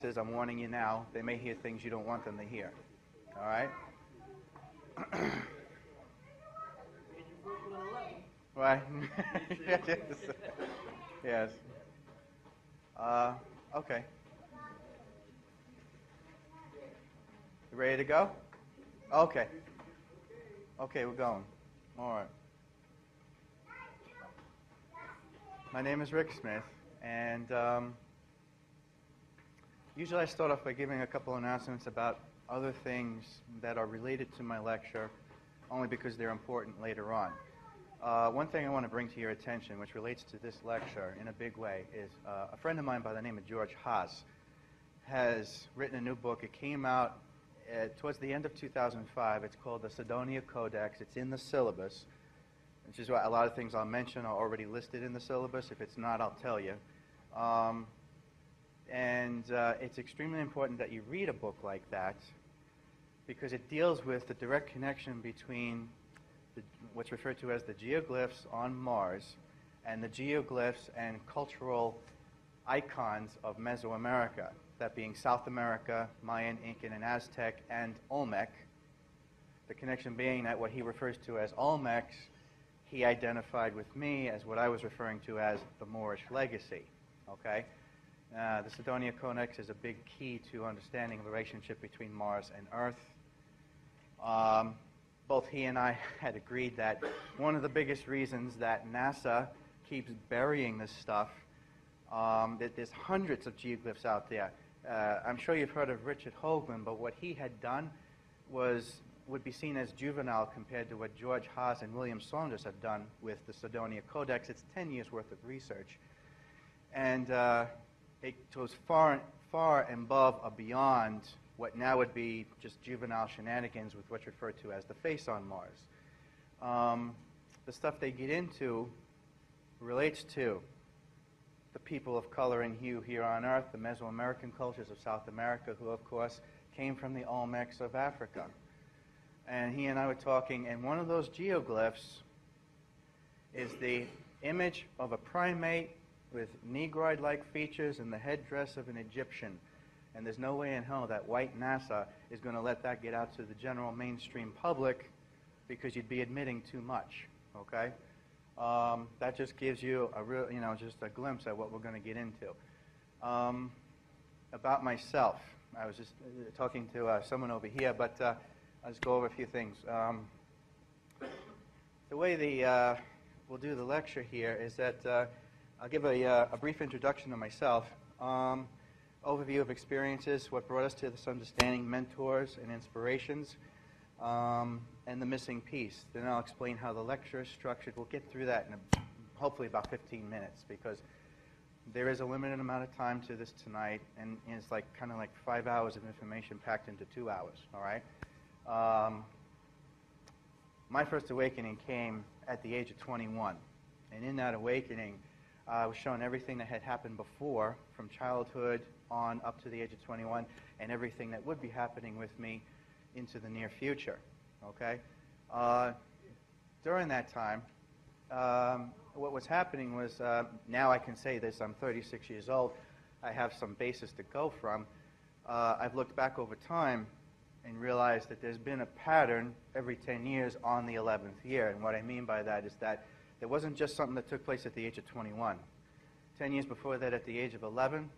I'm warning you now, they may hear things you don't want them to hear. All right? Right? Yes. Okay. You ready to go? Okay. Okay, we're going. All right. My name is Rick Smith, and usually I start off by giving a couple announcements about other things that are related to my lecture, only because they're important later on. One thing I want to bring to your attention, which relates to this lecture in a big way, is a friend of mine by the name of George Haas has written a new book. It came out towards the end of 2005. It's called the Cydonia Codex. It's in the syllabus, which is why a lot of things I'll mention are already listed in the syllabus. If it's not, I'll tell you. It's extremely important that you read a book like that because it deals with the direct connection between what's referred to as the geoglyphs on Mars and the geoglyphs and cultural icons of Mesoamerica, that being South America, Mayan, Incan, and Aztec, and Olmec. The connection being that what he refers to as Olmecs, he identified with me as what I was referring to as the Moorish Legacy. Okay? The Cydonia Codex is a big key to understanding the relationship between Mars and Earth. Both he and I had agreed that one of the biggest reasons that NASA keeps burying this stuff, that there's hundreds of geoglyphs out there. I'm sure you've heard of Richard Hoagland, but what he had done would be seen as juvenile compared to what George Haas and William Saunders have done with the Cydonia Codex. It's 10 years worth of research. And it goes far and above or beyond what now would be just juvenile shenanigans with what's referred to as the face on Mars. The stuff they get into relates to the people of color and hue here on Earth, the Mesoamerican cultures of South America, who, of course, came from the Olmecs of Africa. And he and I were talking, and one of those geoglyphs is the image of a primate with negroid-like features and the headdress of an Egyptian. And there's no way in hell that white NASA is going to let that get out to the general mainstream public because you'd be admitting too much, okay? That just gives you a real, just a glimpse at what we're going to get into. About myself, I was just talking to someone over here, but I'll just go over a few things. The way we'll do the lecture here is that I'll give a brief introduction to myself. Overview of experiences, what brought us to this understanding, mentors and inspirations, and the missing piece. Then I'll explain how the lecture is structured. We'll get through that in hopefully about 15 minutes because there is a limited amount of time to this tonight, and it's kind of like 5 hours of information packed into 2 hours, all right? My first awakening came at the age of 21, and in that awakening, I was shown everything that had happened before, from childhood on up to the age of 21, and everything that would be happening with me into the near future, okay? During that time, what was happening was, now I can say this, I'm 36 years old, I have some basis to go from. I've looked back over time and realized that there's been a pattern every 10 years on the 11th year, and what I mean by that is that there wasn't just something that took place at the age of 21. 10 years before that, at the age of 11,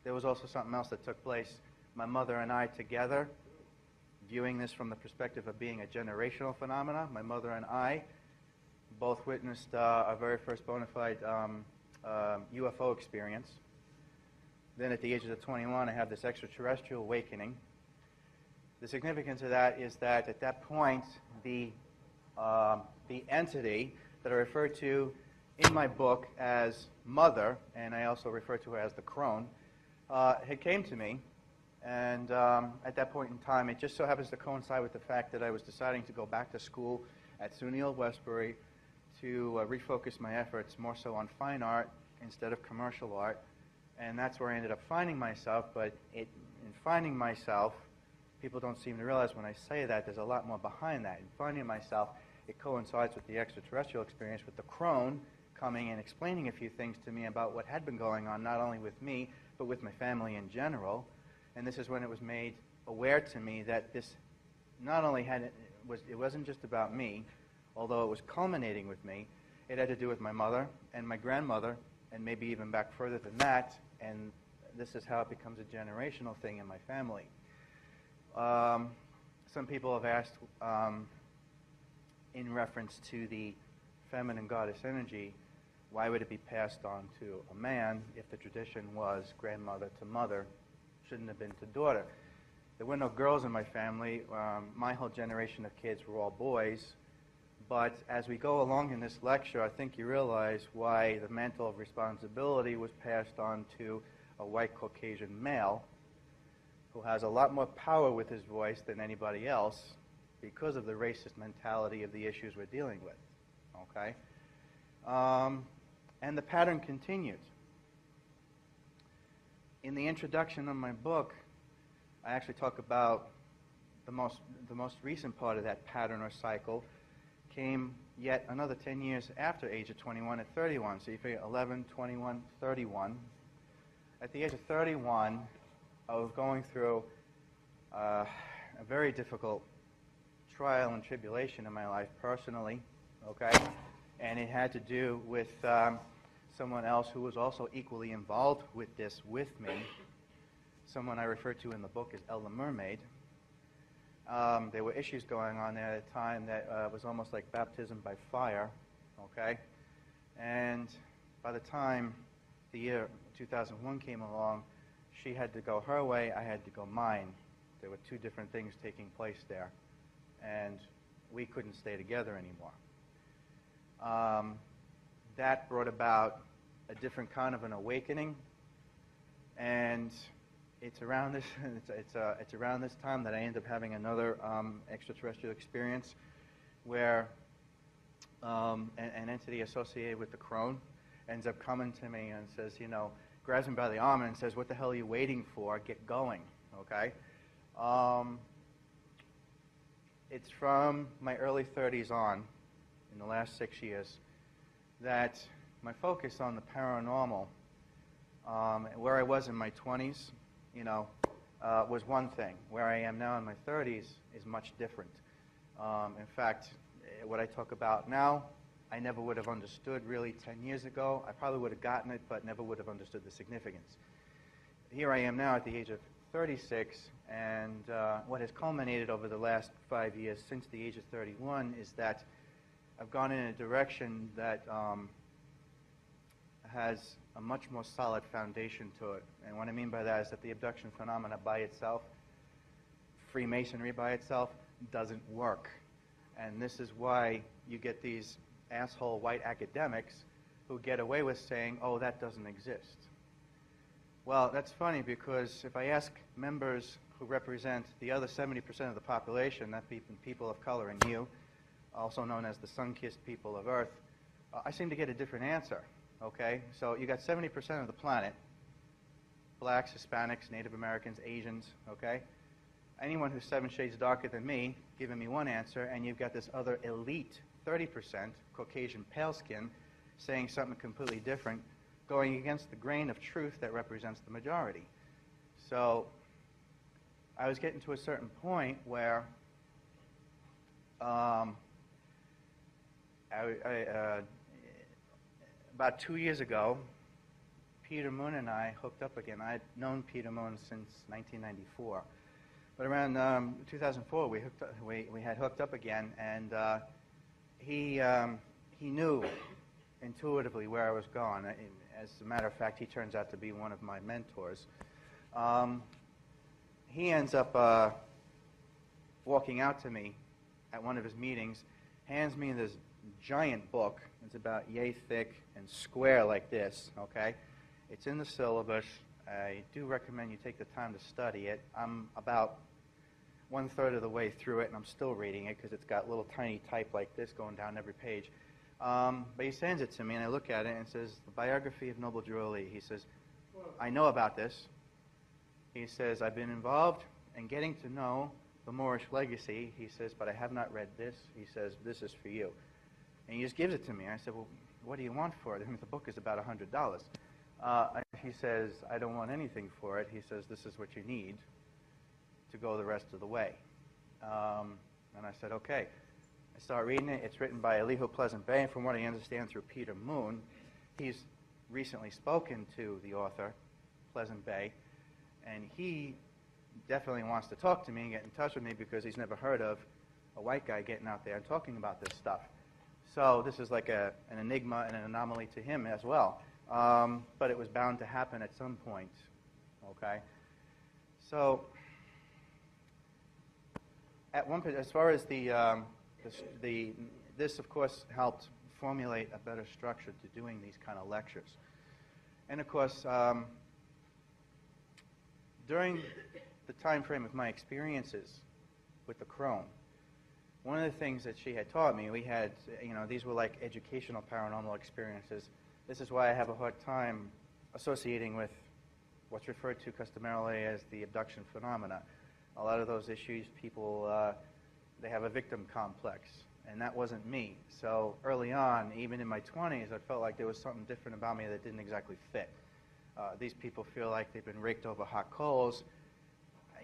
there was also something else that took place. My mother and I together, viewing this from the perspective of being a generational phenomena, my mother and I both witnessed our very first bona fide UFO experience. Then at the age of 21, I have this extraterrestrial awakening. The significance of that is that at that point, the entity that I refer to in my book as Mother, and I also refer to her as the crone, had came to me, and at that point in time, it just so happens to coincide with the fact that I was deciding to go back to school at SUNY Old Westbury to refocus my efforts more so on fine art instead of commercial art, and that's where I ended up finding myself. But in finding myself, people don't seem to realize when I say that there's a lot more behind that. In finding myself, it coincides with the extraterrestrial experience, with the crone coming and explaining a few things to me about what had been going on, not only with me, but with my family in general. And this is when it was made aware to me that this not only it wasn't just about me, although it was culminating with me. It had to do with my mother and my grandmother, and maybe even back further than that, and this is how it becomes a generational thing in my family. Some people have asked, in reference to the feminine goddess energy, why would it be passed on to a man if the tradition was grandmother to mother, shouldn't have been to daughter? There were no girls in my family. My whole generation of kids were all boys. But as we go along in this lecture, I think you realize why the mantle of responsibility was passed on to a white Caucasian male who has a lot more power with his voice than anybody else because of the racist mentality of the issues we're dealing with. Okay? And the pattern continues. In the introduction of my book, I actually talk about the most recent part of that pattern or cycle came yet another 10 years after age of 21 at 31. So you figure 11, 21, 31. At the age of 31, I was going through a very difficult trial and tribulation in my life personally, okay? And it had to do with someone else who was also equally involved with this with me, someone I refer to in the book as El the Mermaid. There were issues going on there at a time that was almost like baptism by fire, okay? And by the time the year 2001 came along, she had to go her way, I had to go mine. There were two different things taking place there, and we couldn't stay together anymore. That brought about a different kind of an awakening, and it's around this it's around this time that I end up having another extraterrestrial experience where an entity associated with the crone ends up coming to me and says, you know, grabs me by the arm and says, "What the hell are you waiting for? Get going." Okay. It's from my early 30s on, in the last 6 years, that my focus on the paranormal, where I was in my 20s, you know, was one thing. Where I am now in my 30s is much different. In fact, what I talk about now, I never would have understood really 10 years ago. I probably would have gotten it, but never would have understood the significance. Here I am now at the age of 36, and what has culminated over the last 5 years since the age of 31 is that I've gone in a direction that has a much more solid foundation to it. And what I mean by that is that the abduction phenomena by itself, Freemasonry by itself, doesn't work. And this is why you get these asshole white academics who get away with saying, "Oh, that doesn't exist." Well, that's funny, because if I ask members who represent the other 70% of the population, that people of color and you, also known as the sun-kissed people of Earth, I seem to get a different answer. Okay, so you got 70% of the planet, blacks, Hispanics, Native Americans, Asians, okay? Anyone who's 7 shades darker than me, giving me one answer, and you've got this other elite 30%, Caucasian pale skin, saying something completely different, going against the grain of truth that represents the majority. So I was getting to a certain point where about 2 years ago, Peter Moon and I hooked up again. I'd known Peter Moon since 1994. But around 2004, we had hooked up again, and he knew intuitively where I was going. As a matter of fact, he turns out to be one of my mentors. He ends up walking out to me at one of his meetings, hands me this giant book. It's about yay thick and square like this, okay? It's in the syllabus. I do recommend you take the time to study it. I'm about 1/3 of the way through it, and I'm still reading it because it's got little tiny type like this going down every page. But he sends it to me, and I look at it, and it says, "The biography of Noble Drew Ali." He says, "I know about this." He says, "I've been involved in getting to know the Moorish Legacy." He says, "But I have not read this." He says, "This is for you." And he just gives it to me. I said, "Well, what do you want for it?" I mean, the book is about $100. he says, I don't want anything for it. He says, this is what you need to go the rest of the way. And I said, okay. I start reading it. It's written by Elihu Pleasant Bay, and from what I understand through Peter Moon. He's recently spoken to the author, Pleasant Bay, and he definitely wants to talk to me and get in touch with me because he's never heard of a white guy getting out there and talking about this stuff. So this is like an enigma and an anomaly to him as well. But it was bound to happen at some point, okay? So at one point, as far as this, of course, helped formulate a better structure to doing these kind of lectures. And, of course, during the time frame of my experiences with the crone, one of the things that she had taught me, we had, these were like educational paranormal experiences. This is why I have a hard time associating with what's referred to customarily as the abduction phenomena. A lot of those issues, people, they have a victim complex, and that wasn't me. So early on, even in my 20s, I felt like there was something different about me that didn't exactly fit. These people feel like they've been raked over hot coals.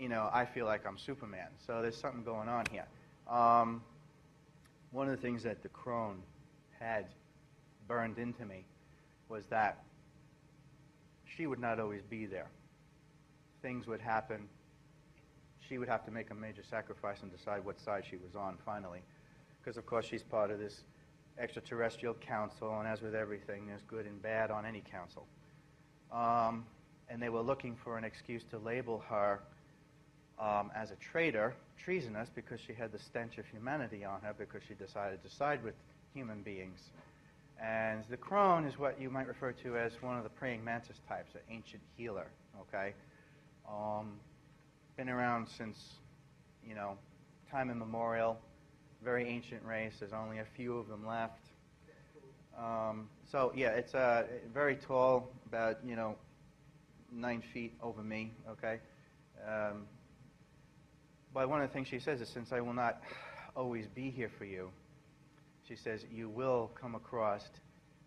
I feel like I'm Superman. So there's something going on here. One of the things that the crone had burned into me was that she would not always be there. Things would happen. She would have to make a major sacrifice and decide what side she was on finally. Because, of course, she's part of this extraterrestrial council, and as with everything, there's good and bad on any council. And they were looking for an excuse to label her as a traitor, treasonous, because she had the stench of humanity on her because she decided to side with human beings. And the crone is what you might refer to as one of the praying mantis types, an ancient healer, okay? Been around since, time immemorial, very ancient race. There's only a few of them left. So, yeah, it's very tall, about, 9 feet over me, okay? But one of the things she says is, since I will not always be here for you, she says, you will come across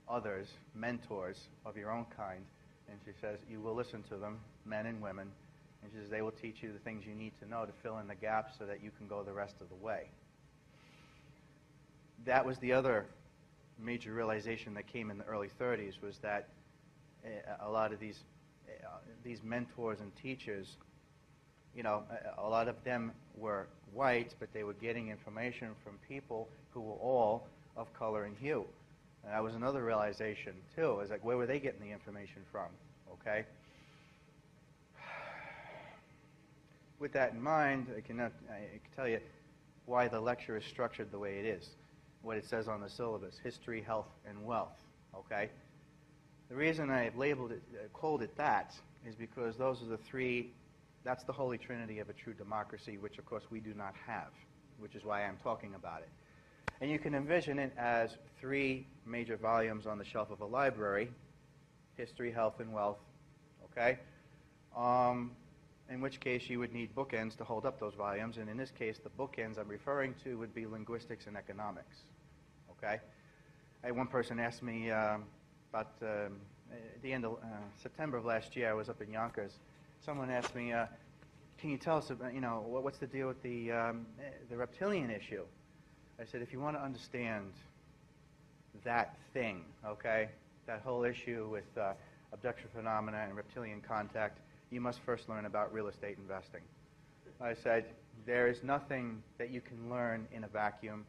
others, mentors of your own kind, and she says, you will listen to them, men and women, and she says, they will teach you the things you need to know to fill in the gaps so that you can go the rest of the way. That was the other major realization that came in the early 30s, was that a lot of these mentors and teachers, a lot of them were white, but they were getting information from people who were all of color and hue. And that was another realization, too. It was like, where were they getting the information from? Okay? With that in mind, I can tell you why the lecture is structured the way it is, what it says on the syllabus, history, health, and wealth. Okay? The reason I've labeled it, called it that, is because those are the three. That's the holy trinity of a true democracy, which, of course, we do not have, which is why I'm talking about it. And you can envision it as 3 major volumes on the shelf of a library, history, health, and wealth, okay? In which case you would need bookends to hold up those volumes, and in this case, the bookends I'm referring to would be linguistics and economics, okay? I had one person asked me about the end of September of last year, I was up in Yonkers. Someone asked me, can you tell us about, what's the deal with the reptilian issue? I said, if you want to understand that thing, okay, that whole issue with abduction phenomena and reptilian contact, you must first learn about real estate investing. I said, there is nothing that you can learn in a vacuum.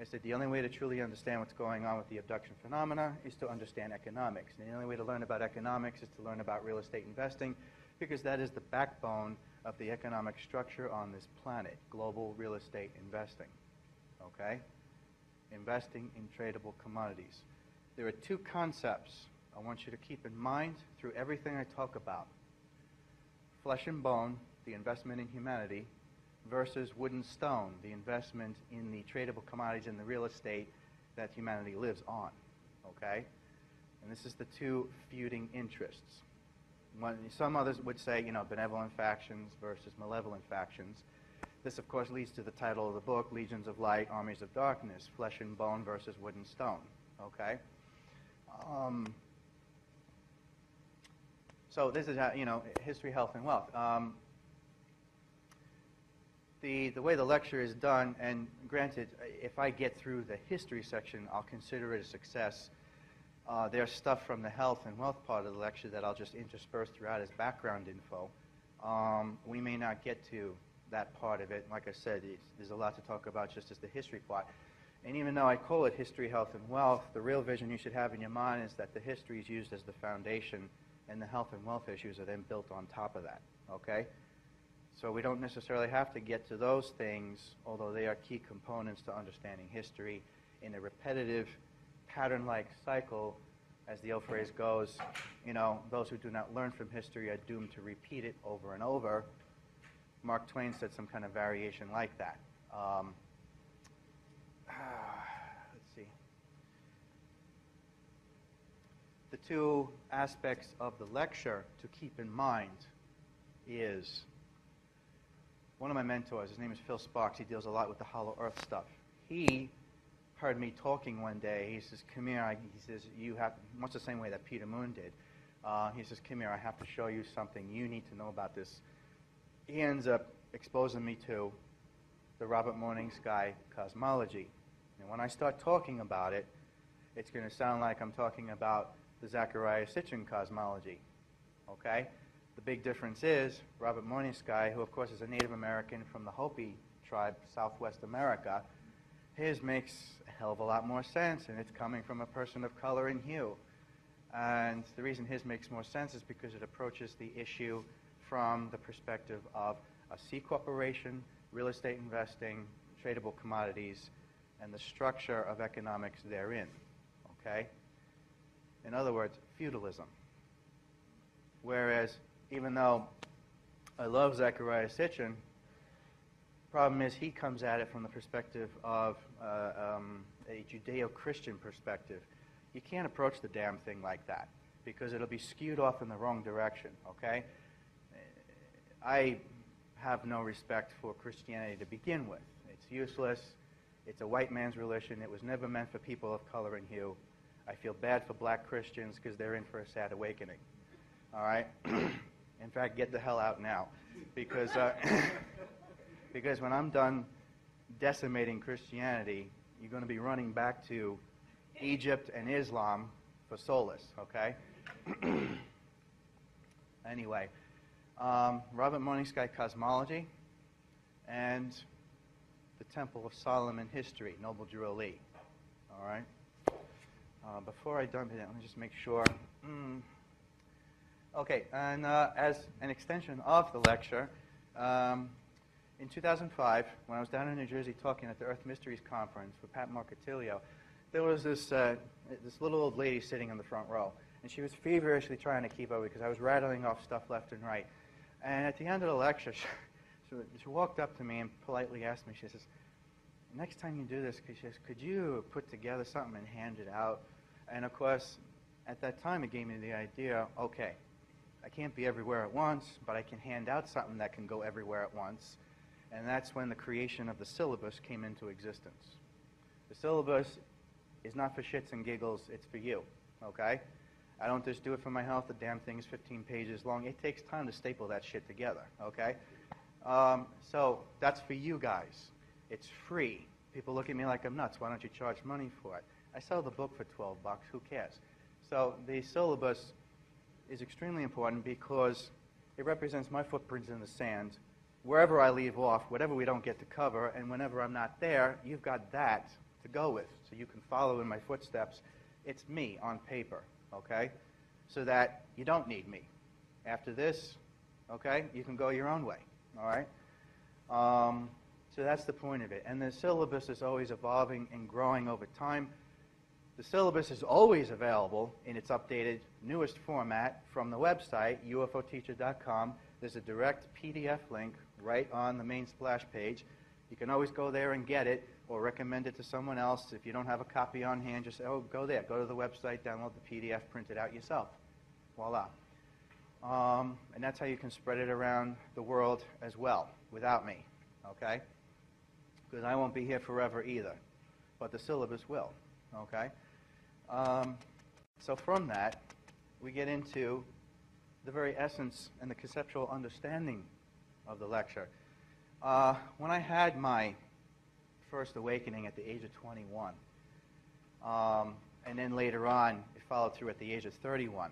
I said, the only way to truly understand what's going on with the abduction phenomena is to understand economics. And the only way to learn about economics is to learn about real estate investing, because that is the backbone of the economic structure on this planet, global real estate investing, okay? Investing in tradable commodities. There are 2 concepts I want you to keep in mind through everything I talk about. Flesh and bone, the investment in humanity, versus wood and stone, the investment in the tradable commodities and the real estate that humanity lives on, okay? And this is the 2 feuding interests. Some others would say, benevolent factions versus malevolent factions. This, of course, leads to the title of the book, Legions of Light, Armies of Darkness, Flesh and Bone versus Wood and Stone, okay? So this is, history, health, and wealth. The way the lecture is done, and granted, if I get through the history section, I'll consider it a success. There's stuff from the health and wealth part of the lecture that I'll just intersperse throughout as background info. We may not get to that part of it. Like I said, there's a lot to talk about just as the history part. And even though I call it history, health, and wealth, the real vision you should have in your mind is that the history is used as the foundation, and the health and wealth issues are then built on top of that, okay? So we don't necessarily have to get to those things, although they are key components to understanding history in a repetitive, pattern-like cycle. As the old phrase goes, those who do not learn from history are doomed to repeat it over and over. Mark Twain said some kind of variation like that. Let's see. The two aspects of the lecture to keep in mind is one of my mentors, his name is Phil Sparks, he deals a lot with the hollow earth stuff. He heard me talking one day. He says, come here. He says, you have, much the same way that Peter Moon did. He says, come here, I have to show you something. You need to know about this. He ends up exposing me to the Robert Morning Sky cosmology. And when I start talking about it, it's going to sound like I'm talking about the Zecharia Sitchin cosmology. Okay? The big difference is Robert Morning Sky, who of course is a Native American from the Hopi tribe, Southwest America, his makes a hell of a lot more sense, and it's coming from a person of color and hue. And the reason his makes more sense is because it approaches the issue from the perspective of a C corporation, real estate investing, tradable commodities, and the structure of economics therein. Okay? In other words, feudalism. Whereas, even though I love Zecharia Sitchin, problem is he comes at it from the perspective of a Judeo-Christian perspective. You can't approach the damn thing like that because it'll be skewed off in the wrong direction, okay? I have no respect for Christianity to begin with. It's useless. It's a white man's religion. It was never meant for people of color and hue. I feel bad for black Christians because they're in for a sad awakening, all right? In fact, get the hell out now because because when I'm done decimating Christianity, you're going to be running back to Egypt and Islam for solace, okay? Anyway, Robert Morning Sky cosmology and the Temple of Solomon history, Noble Drew Ali, all right? Before I dump it, let me just make sure. Okay, and as an extension of the lecture, in 2005, when I was down in New Jersey talking at the Earth Mysteries Conference with Pat Marcatilio, there was this little old lady sitting in the front row, and she was feverishly trying to keep up because I was rattling off stuff left and right. And at the end of the lecture, she walked up to me and politely asked me, she says, next time you do this, could you put together something and hand it out? And of course, at that time, it gave me the idea, okay, I can't be everywhere at once, but I can hand out something that can go everywhere at once. And that's when the creation of the syllabus came into existence. The syllabus is not for shits and giggles, it's for you, okay? I don't just do it for my health. The damn thing is 15 pages long. It takes time to staple that shit together, okay? So that's for you guys. It's free. People look at me like I'm nuts. Why don't you charge money for it? I sell the book for 12 bucks. Who cares? So the syllabus is extremely important because it represents my footprints in the sand. Wherever I leave off, whatever we don't get to cover, and whenever I'm not there, you've got that to go with. So you can follow in my footsteps. It's me on paper, okay? So that you don't need me. After this, okay, you can go your own way, all right? So that's the point of it. And the syllabus is always evolving and growing over time. The syllabus is always available in its updated, newest format from the website, ufoteacher.com. There's a direct PDF link right on the main splash page. You can always go there and get it or recommend it to someone else. If you don't have a copy on hand, just say, oh, go there. Go to the website, download the PDF, print it out yourself. Voila. And that's how you can spread it around the world as well without me, okay? Because I won't be here forever either, but the syllabus will, okay? So from that, we get into the very essence and the conceptual understanding of the lecture. When I had my first awakening at the age of 21, and then later on it followed through at the age of 31,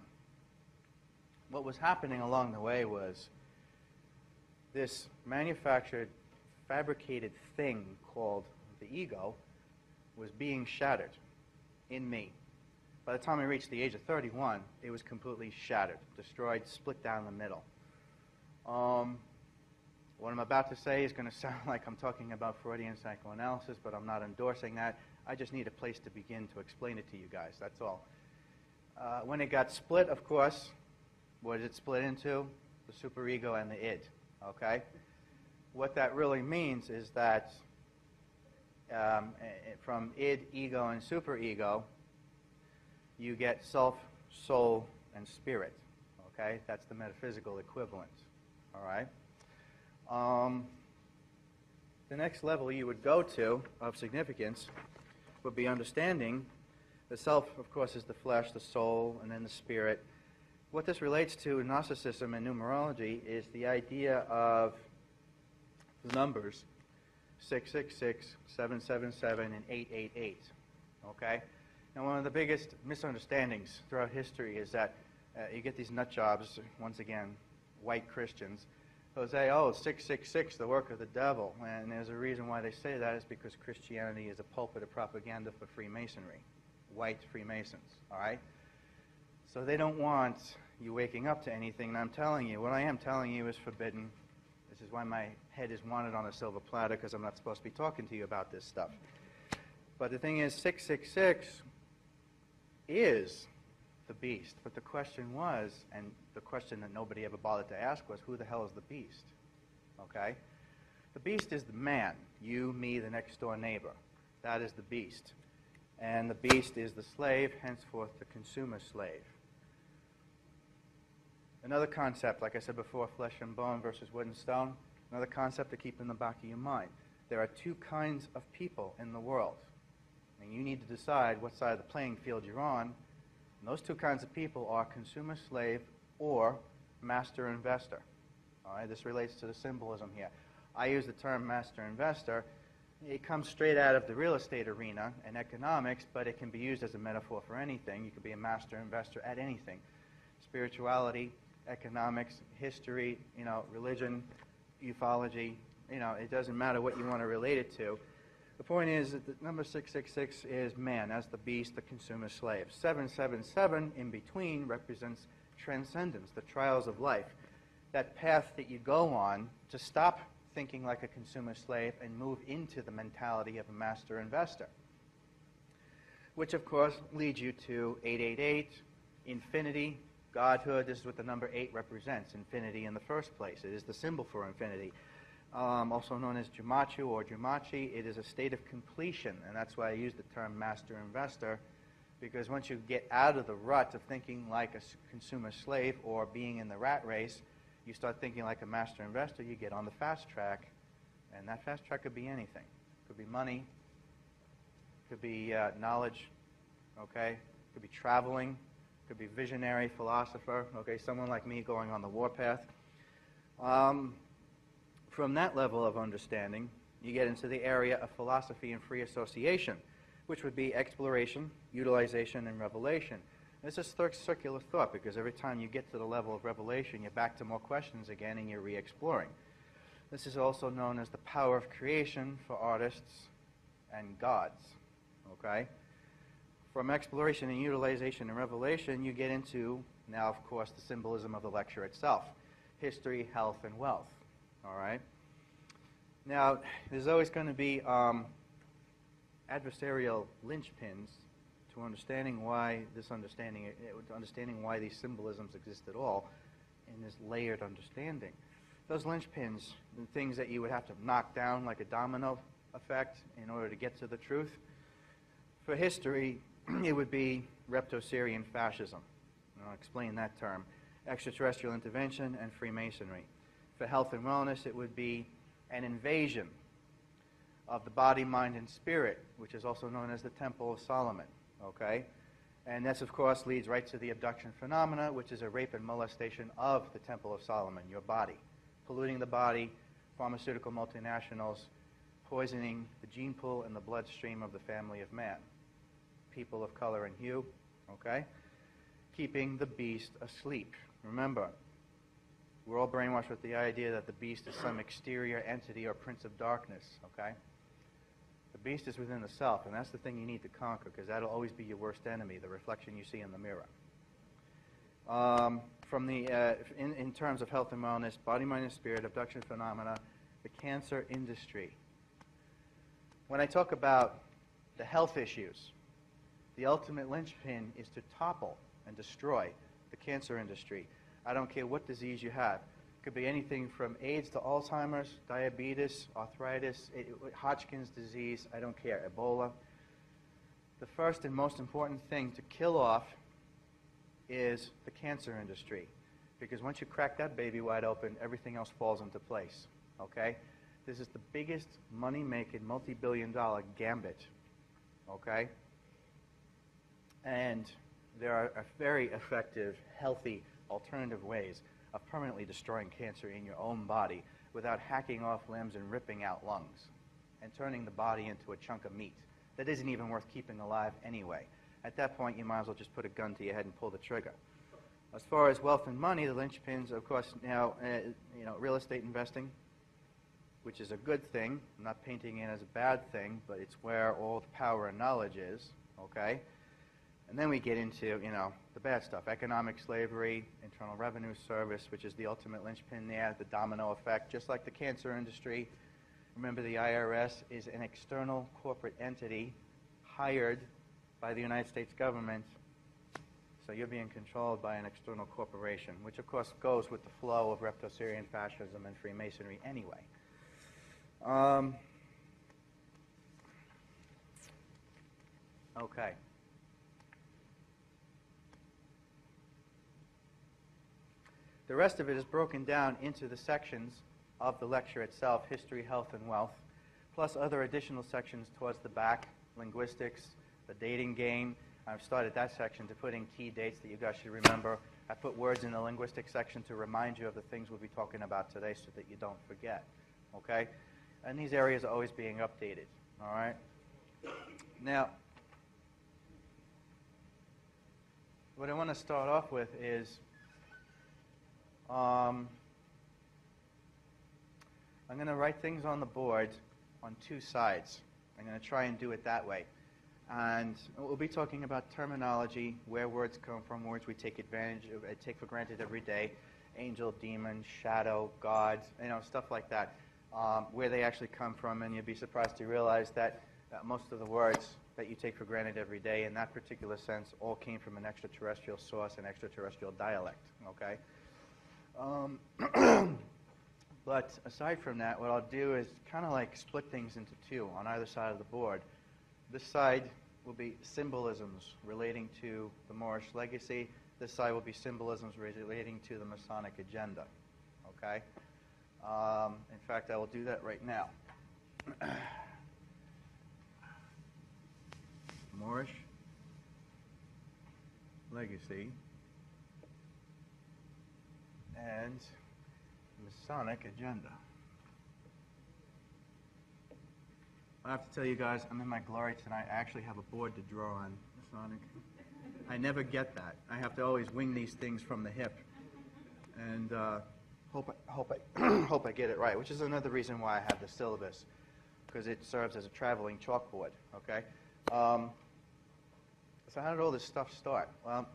what was happening along the way was this manufactured, fabricated thing called the ego was being shattered in me. By the time I reached the age of 31, it was completely shattered, destroyed, split down the middle. What I'm about to say is going to sound like I'm talking about Freudian psychoanalysis, but I'm not endorsing that. I just need a place to begin to explain it to you guys, that's all. When it got split, of course, what did it split into? The superego and the id, okay? What that really means is that from id, ego, and superego, you get self, soul, and spirit, okay? That's the metaphysical equivalent, all right? The next level you would go to of significance would be understanding the self, of course, is the flesh, the soul, and then the spirit. What this relates to in Gnosticism and numerology is the idea of the numbers 666, 777, and 888, okay? And one of the biggest misunderstandings throughout history is that you get these nut jobs, once again, white Christians, who say, oh, 666, the work of the devil. And there's a reason why they say that is because Christianity is a pulpit of propaganda for Freemasonry, white Freemasons, all right? So they don't want you waking up to anything, and I'm telling you, what I am telling you is forbidden. This is why my head is wanted on a silver platter, because I'm not supposed to be talking to you about this stuff. But the thing is, 666 is the beast. But the question was, and the question that nobody ever bothered to ask was, who the hell is the beast? Okay? The beast is the man. You, me, the next door neighbor. That is the beast. And the beast is the slave, henceforth the consumer slave. Another concept, like I said before, flesh and bone versus wood and stone, another concept to keep in the back of your mind. There are two kinds of people in the world. And you need to decide what side of the playing field you're on. And those two kinds of people are consumer slave or master investor. All right, this relates to the symbolism here. I use the term master investor. It comes straight out of the real estate arena and economics, but it can be used as a metaphor for anything. You could be a master investor at anything. Spirituality, economics, history, religion, ufology, it doesn't matter what you want to relate it to. The point is that the number 666 is man, as the beast, the consumer slave. 777 in between represents transcendence, the trials of life. That path that you go on to stop thinking like a consumer slave and move into the mentality of a master investor. Which, of course, leads you to 888, infinity, Godhood. This is what the number 8 represents, infinity in the first place. It is the symbol for infinity. Also known as Jumachu or Jumachi, it is a state of completion, and that's why I use the term master investor, because once you get out of the rut of thinking like a consumer slave or being in the rat race, you start thinking like a master investor, you get on the fast track, and that fast track could be anything. It could be money, could be knowledge, okay? It could be traveling, could be visionary philosopher, okay, someone like me going on the warpath. From that level of understanding, you get into the area of philosophy and free association, which would be exploration, utilization, and revelation. This is circular thought, because every time you get to the level of revelation, you're back to more questions again, and you're re-exploring. This is also known as the power of creation for artists and gods, okay? From exploration and utilization and revelation, you get into, now, of course, the symbolism of the lecture itself. History, health, and wealth. All right? Now, there's always going to be adversarial linchpins to understanding why these symbolisms exist at all in this layered understanding. Those linchpins, the things that you would have to knock down like a domino effect in order to get to the truth. For history, it would be Repto-Syrian fascism. And I'll explain that term. Extraterrestrial intervention and Freemasonry. For health and wellness, it would be an invasion of the body, mind, and spirit, which is also known as the Temple of Solomon. Okay? And this, of course, leads right to the abduction phenomena, which is a rape and molestation of the Temple of Solomon, your body, polluting the body, pharmaceutical multinationals, poisoning the gene pool and the bloodstream of the family of man, people of color and hue, okay? Keeping the beast asleep. Remember, we're all brainwashed with the idea that the beast is some exterior entity or prince of darkness, okay? The beast is within the self, and that's the thing you need to conquer, because that'll always be your worst enemy, the reflection you see in the mirror. In terms of health and wellness, body, mind, and spirit, abduction phenomena, the cancer industry. When I talk about the health issues, the ultimate linchpin is to topple and destroy the cancer industry. I don't care what disease you have. It could be anything from AIDS to Alzheimer's, diabetes, arthritis, Hodgkin's disease, I don't care, Ebola. The first and most important thing to kill off is the cancer industry. Because once you crack that baby wide open, everything else falls into place, okay? This is the biggest money-making, multi-billion-dollar gambit, okay? And there are very effective, healthy, alternative ways of permanently destroying cancer in your own body without hacking off limbs and ripping out lungs and turning the body into a chunk of meat that isn't even worth keeping alive anyway. At that point, you might as well just put a gun to your head and pull the trigger. As far as wealth and money, the linchpins, of course, now, real estate investing, which is a good thing. I'm not painting it as a bad thing, but it's where all the power and knowledge is, okay? And then we get into, the bad stuff, economic slavery, Internal Revenue Service, which is the ultimate linchpin there, the domino effect, just like the cancer industry. Remember, the IRS is an external corporate entity hired by the United States government, so you're being controlled by an external corporation, which of course goes with the flow of Reptosarian fascism and Freemasonry anyway. Okay. The rest of it is broken down into the sections of the lecture itself, history, health, and wealth, plus other additional sections towards the back, linguistics, the dating game. I've started that section to put in key dates that you guys should remember. I put words in the linguistics section to remind you of the things we'll be talking about today so that you don't forget, okay? And these areas are always being updated, all right? Now, what I want to start off with is I'm going to write things on the board on two sides. I'm going to try and do it that way. And we'll be talking about terminology, where words come from, words we take advantage of, take for granted every day, angel, demon, shadow, God, stuff like that, where they actually come from. And you'll be surprised to realize that most of the words that you take for granted every day in that particular sense all came from an extraterrestrial source, an extraterrestrial dialect, okay? But aside from that, what I'll do is kind of like split things into two on either side of the board. This side will be symbolisms relating to the Moorish legacy. This side will be symbolisms relating to the Masonic agenda, okay? In fact, I will do that right now. Moorish legacy and Masonic agenda. I have to tell you guys, I'm in my glory tonight. I actually have a board to draw on Masonic. I never get that. I have to always wing these things from the hip, and hope I get it right. Which is another reason why I have the syllabus, because it serves as a traveling chalkboard. Okay. So how did all this stuff start? Well,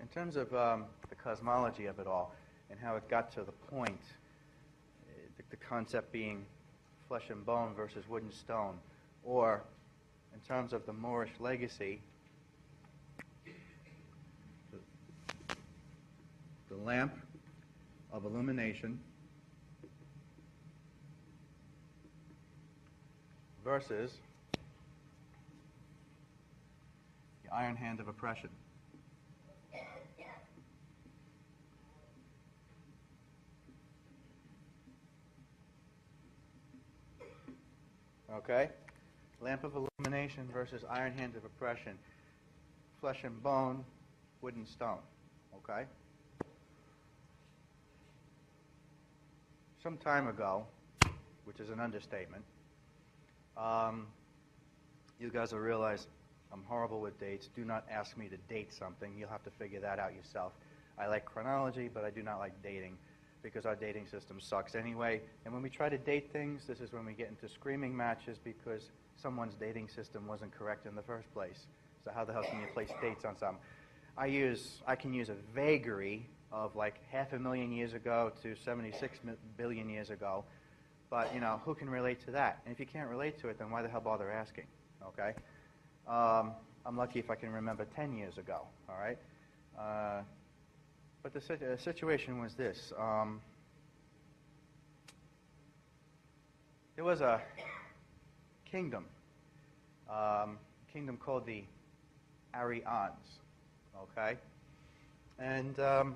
in terms of the cosmology of it all and how it got to the point, the concept being flesh and bone versus wood and stone, or in terms of the Moorish legacy, the lamp of illumination versus the iron hand of oppression. Okay? lamp of illumination versus iron hand of oppression. Flesh and bone, wood and stone. Okay? Some time ago, which is an understatement, you guys will realize I'm horrible with dates. Do not ask me to date something. You'll have to figure that out yourself. I like chronology, but I do not like dating because our dating system sucks anyway. And when we try to date things, this is when we get into screaming matches because someone's dating system wasn't correct in the first place. So how the hell can you place dates on something? I can use a vagary of like 500,000 years ago to 76 billion years ago. But, you know, who can relate to that? And if you can't relate to it, then why the hell bother asking? Okay? I'm lucky if I can remember 10 years ago, all right? But the situation was this. There was a kingdom called the Aryans, okay? And the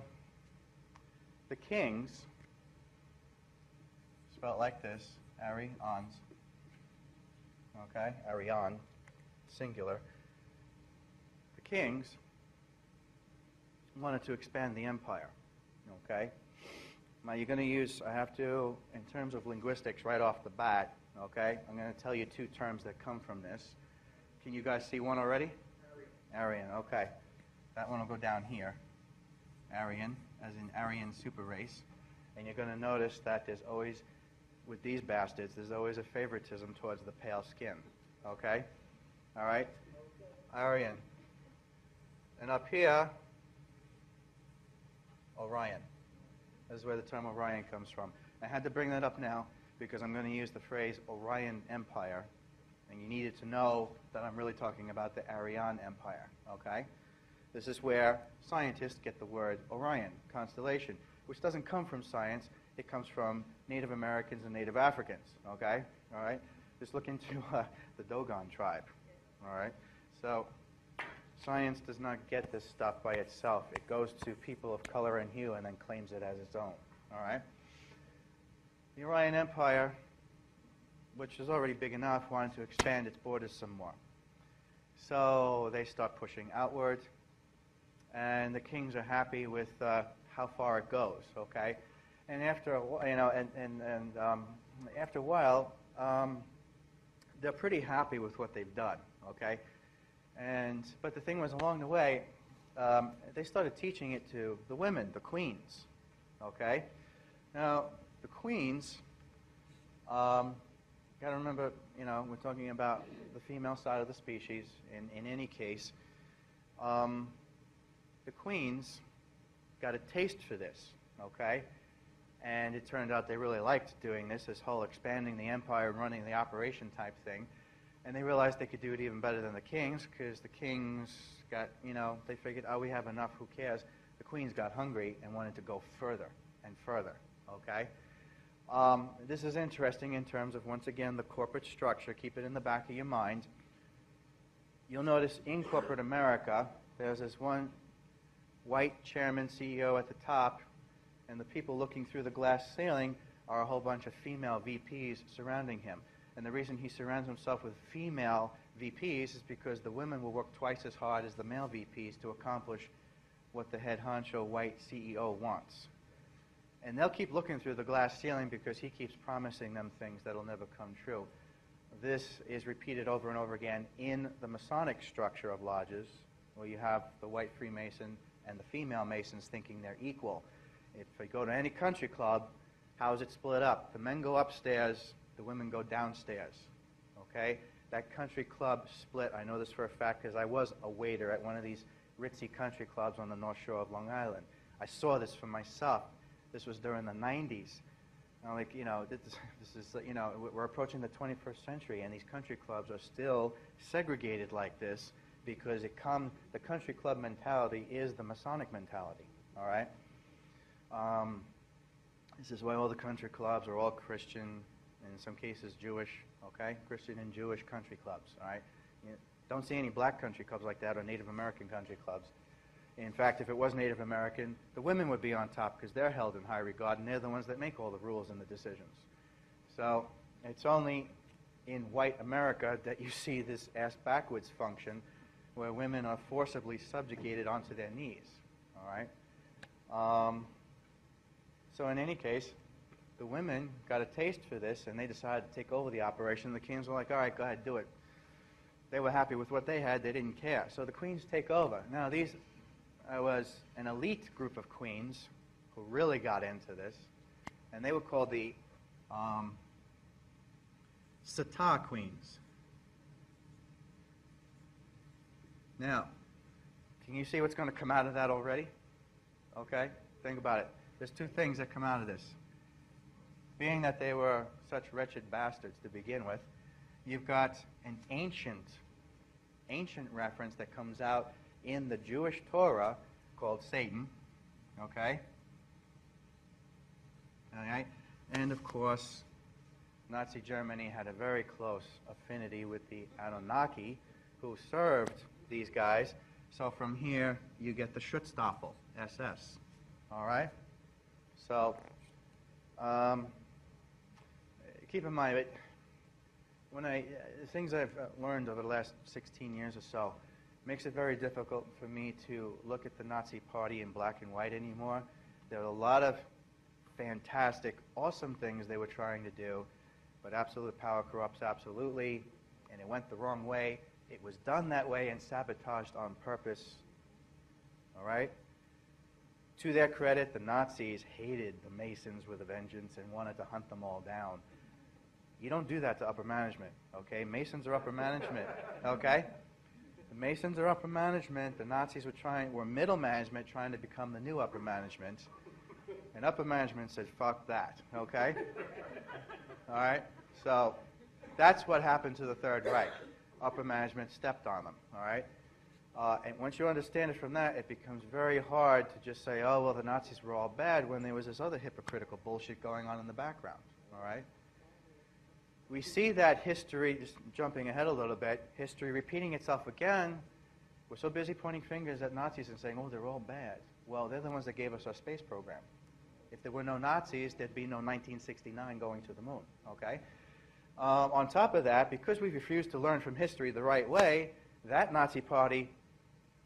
kings, spelled like this, Aryans, okay? Aryan, singular. The kings wanted to expand the empire, okay? Now you're going to use, I have to, in terms of linguistics right off the bat, okay? I'm going to tell you two terms that come from this. Can you guys see one already? Aryan, okay. That one will go down here. Aryan, as in Aryan super race. And you're going to notice that there's always, with these bastards, there's always a favoritism towards the pale skin, okay? All right? Aryan. And up here, Orion. This is where the term Orion comes from. I had to bring that up now because I'm going to use the phrase Orion Empire, and you needed to know that I'm really talking about the Aryan Empire, okay? This is where scientists get the word Orion, constellation, which doesn't come from science. It comes from Native Americans and Native Africans, okay? All right? Just look into the Dogon tribe, all right? So science does not get this stuff by itself. It goes to people of color and hue and then claims it as its own, all right? The Orion Empire, which is already big enough, wanted to expand its borders some more. So they start pushing outward, and the kings are happy with how far it goes, okay? And after a while, you know, after a while, they're pretty happy with what they've done, okay? But the thing was, along the way, they started teaching it to the women, the queens, okay? Now, the queens, got to remember, you know, we're talking about the female side of the species. In any case, the queens got a taste for this, okay? And it turned out they really liked doing this whole expanding the empire and running the operation type thing. And they realized they could do it even better than the kings because the kings got, you know, they figured, oh, we have enough, who cares? The queens got hungry and wanted to go further and further, okay? This is interesting in terms of, once again, the corporate structure. Keep it in the back of your mind. You'll notice in corporate America, there's this one white chairman, CEO at the top, and the people looking through the glass ceiling are a whole bunch of female VPs surrounding him. And the reason he surrounds himself with female VPs is because the women will work twice as hard as the male VPs to accomplish what the head honcho white CEO wants. And they'll keep looking through the glass ceiling because he keeps promising them things that'll never come true. This is repeated over and over again in the Masonic structure of lodges, where you have the white Freemason and the female Masons thinking they're equal. If you go to any country club, how is it split up? The men go upstairs, the women go downstairs, okay? That country club split, I know this for a fact because I was a waiter at one of these ritzy country clubs on the North Shore of Long Island. I saw this for myself. This was during the 90s. I'm like, you know, this is, you know, we're approaching the 21st century, and these country clubs are still segregated like this because the country club mentality is the Masonic mentality, all right? This is why all the country clubs are all Christian, and in some cases Jewish, okay? Christian and Jewish country clubs, all right? You don't see any black country clubs like that or Native American country clubs. In fact, if it was Native American, the women would be on top because they're held in high regard, and they're the ones that make all the rules and the decisions. So it's only in white America that you see this ass backwards function where women are forcibly subjugated onto their knees, all right? So in any case, the women got a taste for this, and they decided to take over the operation. The kings were like, all right, go ahead, do it. They were happy with what they had. They didn't care. So the queens take over. Now, these was an elite group of queens who really got into this, and they were called the Sata queens. Now, can you see what's going to come out of that already? Okay? Think about it. There's two things that come out of this. Being that they were such wretched bastards to begin with, you've got an ancient reference that comes out in the Jewish Torah called Satan, okay? All right? And of course, Nazi Germany had a very close affinity with the Anunnaki who served these guys. So from here, you get the Schutzstaffel, SS, all right? So, keep in mind, the things I've learned over the last 16 years or so makes it very difficult for me to look at the Nazi Party in black and white anymore. There were a lot of fantastic, awesome things they were trying to do, but absolute power corrupts absolutely, and it went the wrong way. It was done that way and sabotaged on purpose, all right? To their credit, the Nazis hated the Masons with a vengeance and wanted to hunt them all down. You don't do that to upper management, okay? Masons are upper management, okay? The Masons are upper management. The Nazis were middle management trying to become the new upper management. And upper management said, fuck that, okay? All right? So that's what happened to the Third Reich. Upper management stepped on them, all right? And once you understand it from that, it becomes very hard to just say, oh, well, the Nazis were all bad when there was this other hypocritical bullshit going on in the background, all right? We see that history, just jumping ahead a little bit, history repeating itself again. We're so busy pointing fingers at Nazis and saying, oh, they're all bad. Well, they're the ones that gave us our space program. If there were no Nazis, there'd be no 1969 going to the moon, okay? On top of that, because we refuse to learn from history the right way, that Nazi Party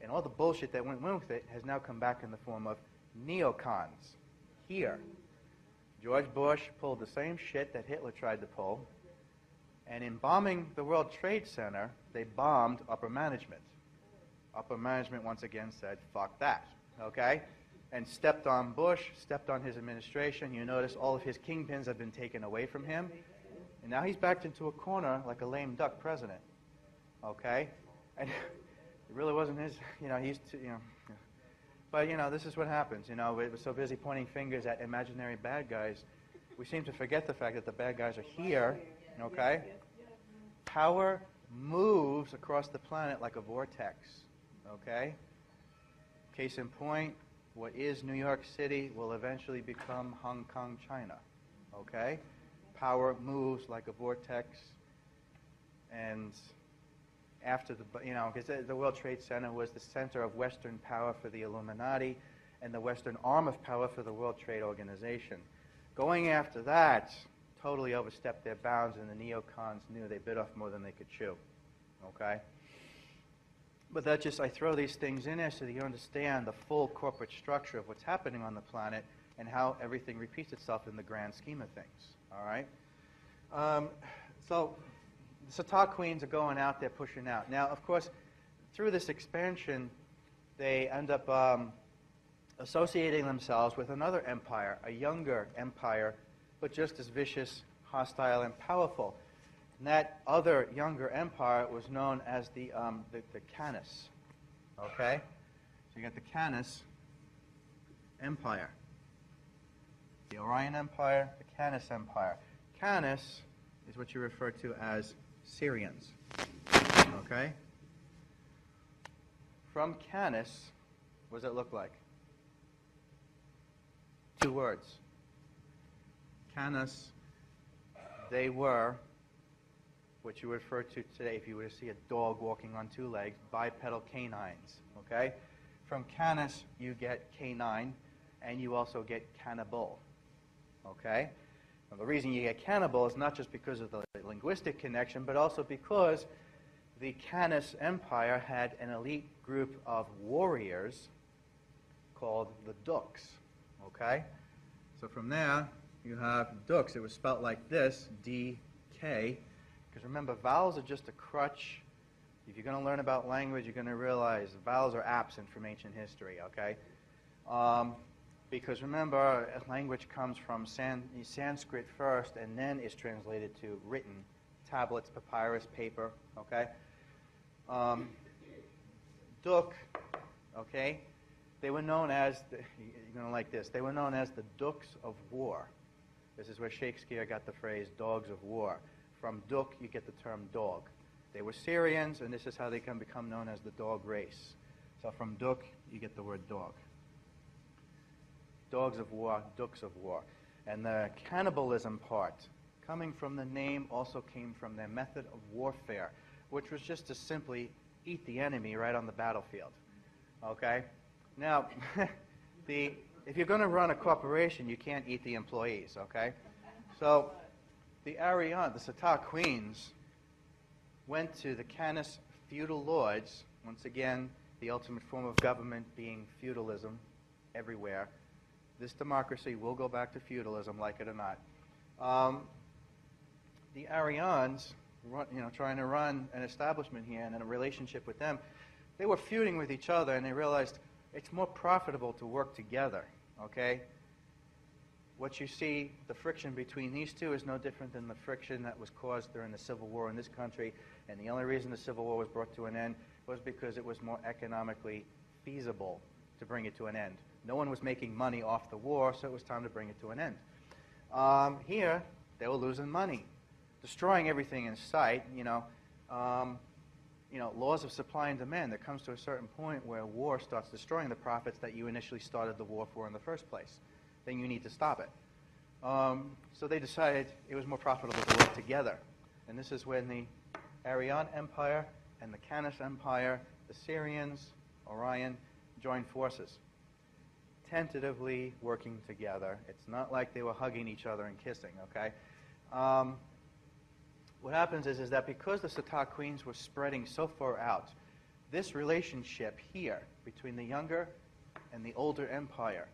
and all the bullshit that went with it has now come back in the form of neocons here. George Bush pulled the same shit that Hitler tried to pull. And in bombing the World Trade Center, they bombed upper management. Upper management once again said, fuck that, okay? And stepped on Bush, stepped on his administration. You notice all of his kingpins have been taken away from him. And now he's backed into a corner like a lame duck president, okay? And it really wasn't his, But, this is what happens. We're so busy pointing fingers at imaginary bad guys, we seem to forget the fact that the bad guys are here. Okay? Power moves across the planet like a vortex. Okay? Case in point, what is New York City will eventually become Hong Kong, China. Okay? Power moves like a vortex. And after because the World Trade Center was the center of Western power for the Illuminati and the Western arm of power for the World Trade Organization. Going after that totally overstepped their bounds, and the neocons knew they bit off more than they could chew, okay? But I throw these things in there so that you understand the full corporate structure of what's happening on the planet and how everything repeats itself in the grand scheme of things, all right? So the Sata queens are going out there pushing out. Now, of course, through this expansion, they end up associating themselves with another empire, a younger empire, but just as vicious, hostile, and powerful. And that other younger empire was known as the Canis. Okay? So you got the Canis Empire. The Orion Empire, the Canis Empire. Canis is what you refer to as Syrians. Okay? From Canis, what does it look like? Two words. Canis, they were what you refer to today, if you were to see a dog walking on two legs, bipedal canines, okay? From Canis, you get canine, and you also get cannibal, okay? Now, the reason you get cannibal is not just because of the linguistic connection, but also because the Canis Empire had an elite group of warriors called the Dukes. Okay? So from there, you have Dukes. It was spelt like this, D-K, because remember, vowels are just a crutch. If you're going to learn about language, you're going to realize vowels are absent from ancient history, okay? Because remember, language comes from Sanskrit first and then is translated to written tablets, papyrus, paper, okay? Duk, okay? They were known as, you're going to like this, they were known as the Dukes of War. This is where Shakespeare got the phrase dogs of war. From Duk, you get the term dog. They were Syrians, and this is how they can become known as the dog race. So from Duk, you get the word dog. Dogs of war, Dukes of war. And the cannibalism part, coming from the name, also came from their method of warfare, which was just to simply eat the enemy right on the battlefield. Okay? Now, if you're going to run a corporation, you can't eat the employees, okay? So the Satar queens went to the Canis feudal lords, once again, the ultimate form of government being feudalism everywhere. This democracy will go back to feudalism, like it or not. The Arians, trying to run an establishment here and in a relationship with them, they were feuding with each other, and they realized it's more profitable to work together, okay? What you see, the friction between these two is no different than the friction that was caused during the Civil War in this country, and the only reason the Civil War was brought to an end was because it was more economically feasible to bring it to an end. No one was making money off the war, so it was time to bring it to an end. Here, they were losing money, destroying everything in sight, laws of supply and demand. There comes to a certain point where war starts destroying the profits that you initially started the war for in the first place. Then you need to stop it. So they decided it was more profitable to work together. And this is when the Aryan Empire and the Canis Empire, the Syrians, Orion, joined forces, tentatively working together. It's not like they were hugging each other and kissing, okay? What happens is that because the Satar queens were spreading so far out, this relationship here between the younger and the older empire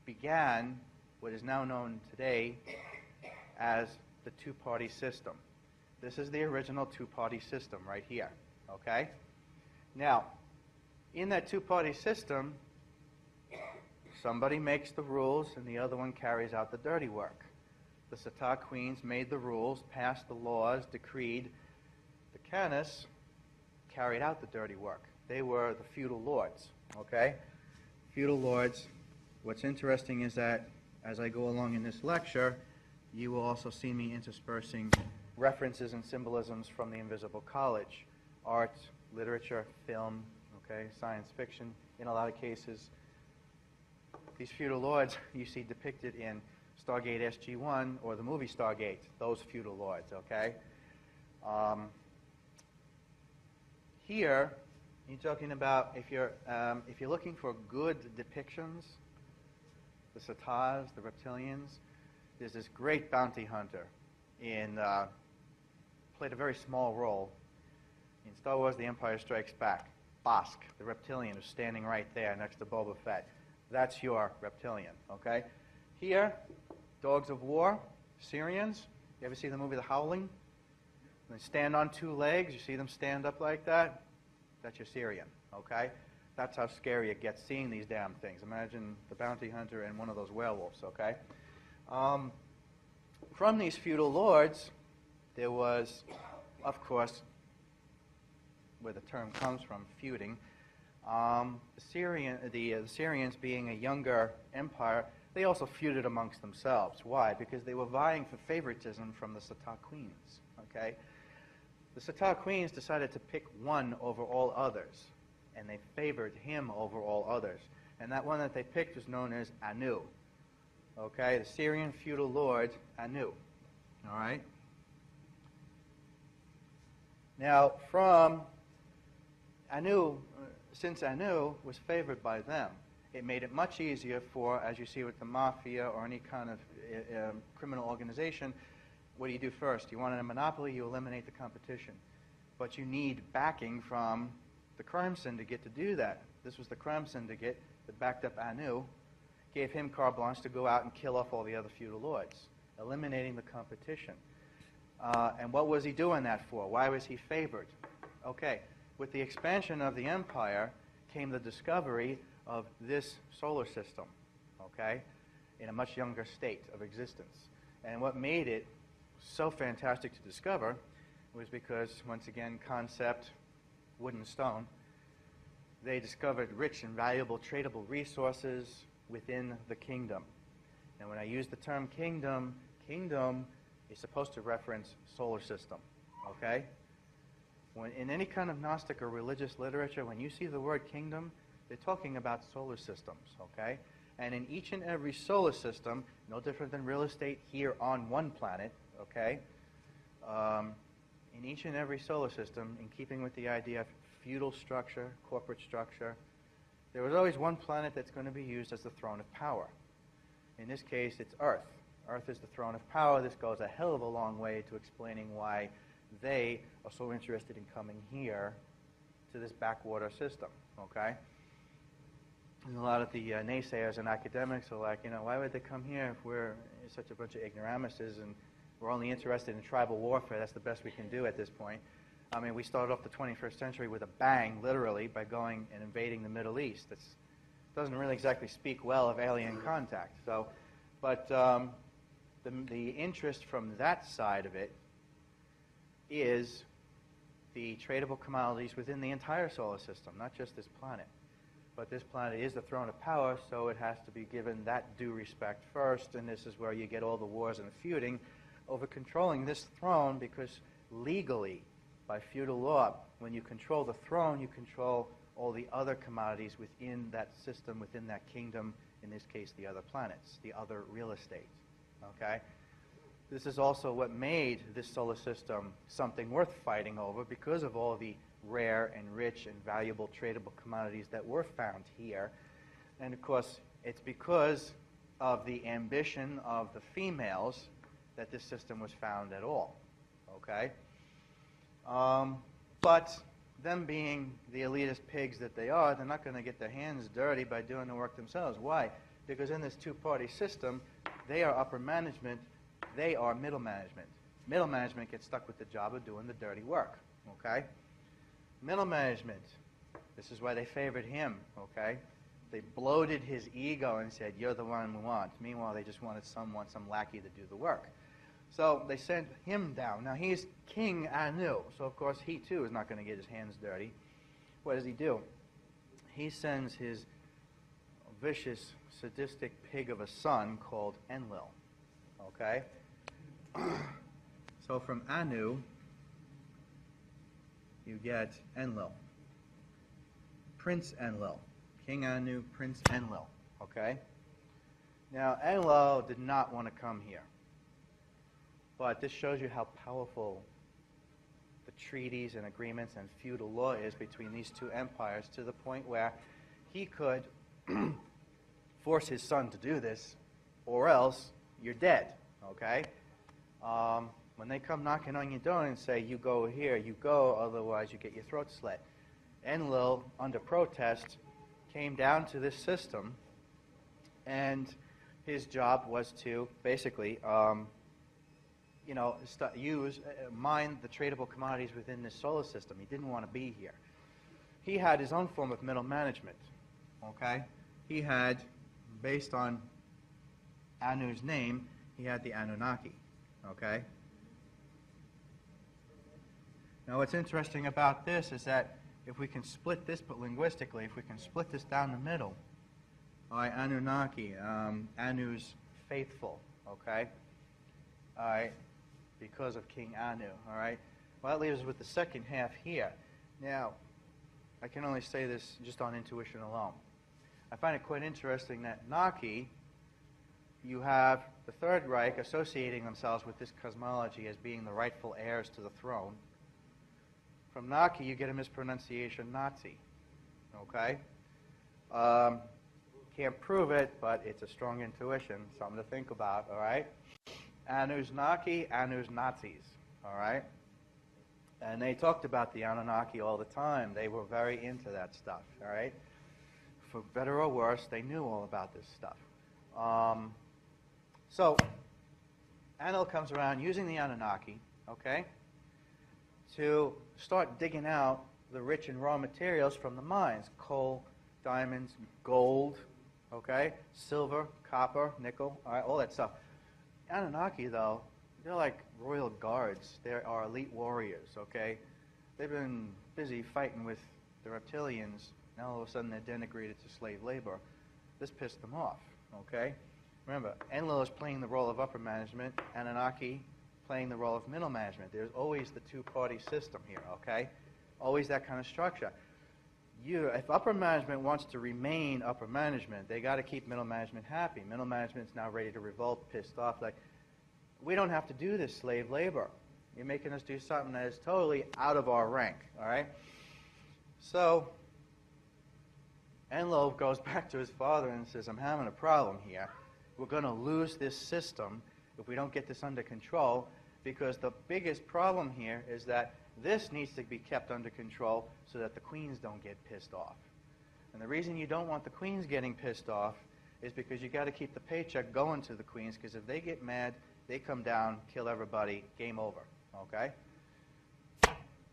began what is now known today as the two-party system. This is the original two-party system right here, okay? Now, in that two-party system, somebody makes the rules and the other one carries out the dirty work. The Satar queens made the rules, passed the laws, decreed. The Canis carried out the dirty work. They were the feudal lords, okay? Feudal lords. What's interesting is that as I go along in this lecture, you will also see me interspersing references and symbolisms from the Invisible College. Art, literature, film, okay, science fiction, in a lot of cases. These feudal lords you see depicted in Stargate SG-1 or the movie Stargate, those feudal lords, okay? Here, you're talking about if you're looking for good depictions, the Satars, the reptilians, there's this great bounty hunter played a very small role in Star Wars The Empire Strikes Back. Bosk, the reptilian, who's standing right there next to Boba Fett. That's your reptilian, okay? Here, Dogs of War, Syrians. You ever see the movie The Howling? They stand on two legs. You see them stand up like that? That's your Syrian, okay? That's how scary it gets seeing these damn things. Imagine the bounty hunter and one of those werewolves, okay? From these feudal lords, there was, of course, where the term comes from, feuding. The Syrians being a younger empire, they also feuded amongst themselves. Why? Because they were vying for favoritism from the Satar queens, okay? The Satar queens decided to pick one over all others, and they favored him over all others. And that one that they picked was known as Anu, okay? The Syrian feudal lord, Anu, all right? Now, from Anu, since Anu was favored by them, it made it much easier for, as you see with the mafia or any kind of criminal organization, what do you do first? You want a monopoly, you eliminate the competition. But you need backing from the crime syndicate to do that. This was the crime syndicate that backed up Anu, gave him carte blanche to go out and kill off all the other feudal lords, eliminating the competition. And what was he doing that for? Why was he favored? Okay, with the expansion of the empire came the discovery of this solar system, okay, in a much younger state of existence. And what made it so fantastic to discover was because, once again, concept, wood and stone, they discovered rich and valuable tradable resources within the kingdom. Now, when I use the term kingdom, kingdom is supposed to reference solar system, okay? When in any kind of Gnostic or religious literature, when you see the word kingdom, they're talking about solar systems, okay? And in each and every solar system, no different than real estate here on one planet, okay? In each and every solar system, in keeping with the idea of feudal structure, corporate structure, there was always one planet that's going to be used as the throne of power. In this case, it's Earth. Earth is the throne of power. This goes a hell of a long way to explaining why they are so interested in coming here to this backwater system, okay? And a lot of the naysayers and academics are like, why would they come here if we're such a bunch of ignoramuses and we're only interested in tribal warfare? That's the best we can do at this point. I mean, we started off the 21st century with a bang, literally, by going and invading the Middle East. That doesn't really exactly speak well of alien contact. So, but the interest from that side of it is the tradable commodities within the entire solar system, not just this planet. But this planet is the throne of power, so it has to be given that due respect first, and this is where you get all the wars and the feuding over controlling this throne, because legally, by feudal law, when you control the throne, you control all the other commodities within that system, within that kingdom, in this case, the other planets, the other real estate, okay? This is also what made this solar system something worth fighting over, because of all the rare and rich and valuable tradable commodities that were found here. And of course, it's because of the ambition of the females that this system was found at all, okay? But them being the elitist pigs that they are, they're not going to get their hands dirty by doing the work themselves. Why? Because in this two-party system, they are upper management, they are middle management. Middle management gets stuck with the job of doing the dirty work, okay? Middle management, this is why they favored him, okay? They bloated his ego and said, you're the one we want. Meanwhile, they just wanted some lackey to do the work. So they sent him down. Now, he's King Anu, so of course he too is not going to get his hands dirty. What does he do? He sends his vicious, sadistic pig of a son called Enlil, okay? So from Anu, you get Enlil. Prince Enlil. King Anu, Prince Enlil, okay? Now, Enlil did not want to come here. But this shows you how powerful the treaties and agreements and feudal law is between these two empires, to the point where he could force his son to do this, or else you're dead, okay? When they come knocking on your door and say, you go here, you go, otherwise you get your throat slit. Enlil, under protest, came down to this system, and his job was to basically mine the tradable commodities within this solar system. He didn't want to be here. He had his own form of middle management, okay? He had, based on Anu's name, he had the Anunnaki, okay? Now, what's interesting about this is that if we can split this, but linguistically, if we can split this down the middle, all right, Anunnaki, Anu's faithful, okay? All right, because of King Anu, all right? Well, that leaves us with the second half here. Now, I can only say this just on intuition alone. I find it quite interesting that Naki, you have the Third Reich associating themselves with this cosmology as being the rightful heirs to the throne. From Naki, you get a mispronunciation, Nazi, okay? Can't prove it, but it's a strong intuition, something to think about, all right? Anunnaki, Nazis, all right? And they talked about the Anunnaki all the time. They were very into that stuff, all right? For better or worse, they knew all about this stuff. So Anil comes around using the Anunnaki, okay, to start digging out the rich and raw materials from the mines: coal, diamonds, gold, okay, silver, copper, nickel, all right, all that stuff. Anunnaki, though, they're like royal guards. They are elite warriors, okay? They've been busy fighting with the reptilians. Now all of a sudden they're denigrated to slave labor. This pissed them off, okay? Remember, Enlil is playing the role of upper management, Anunnaki playing the role of middle management. There's always the two-party system here, okay? Always that kind of structure. If upper management wants to remain upper management, they got to keep middle management happy. Middle management's now ready to revolt, pissed off, like, we don't have to do this slave labor. You're making us do something that is totally out of our rank, all right? So Enlil goes back to his father and says, I'm having a problem here. We're going to lose this system if we don't get this under control, because the biggest problem here is that this needs to be kept under control so that the queens don't get pissed off. And the reason you don't want the queens getting pissed off is because you got to keep the paycheck going to the queens, because if they get mad, they come down, kill everybody, game over, okay?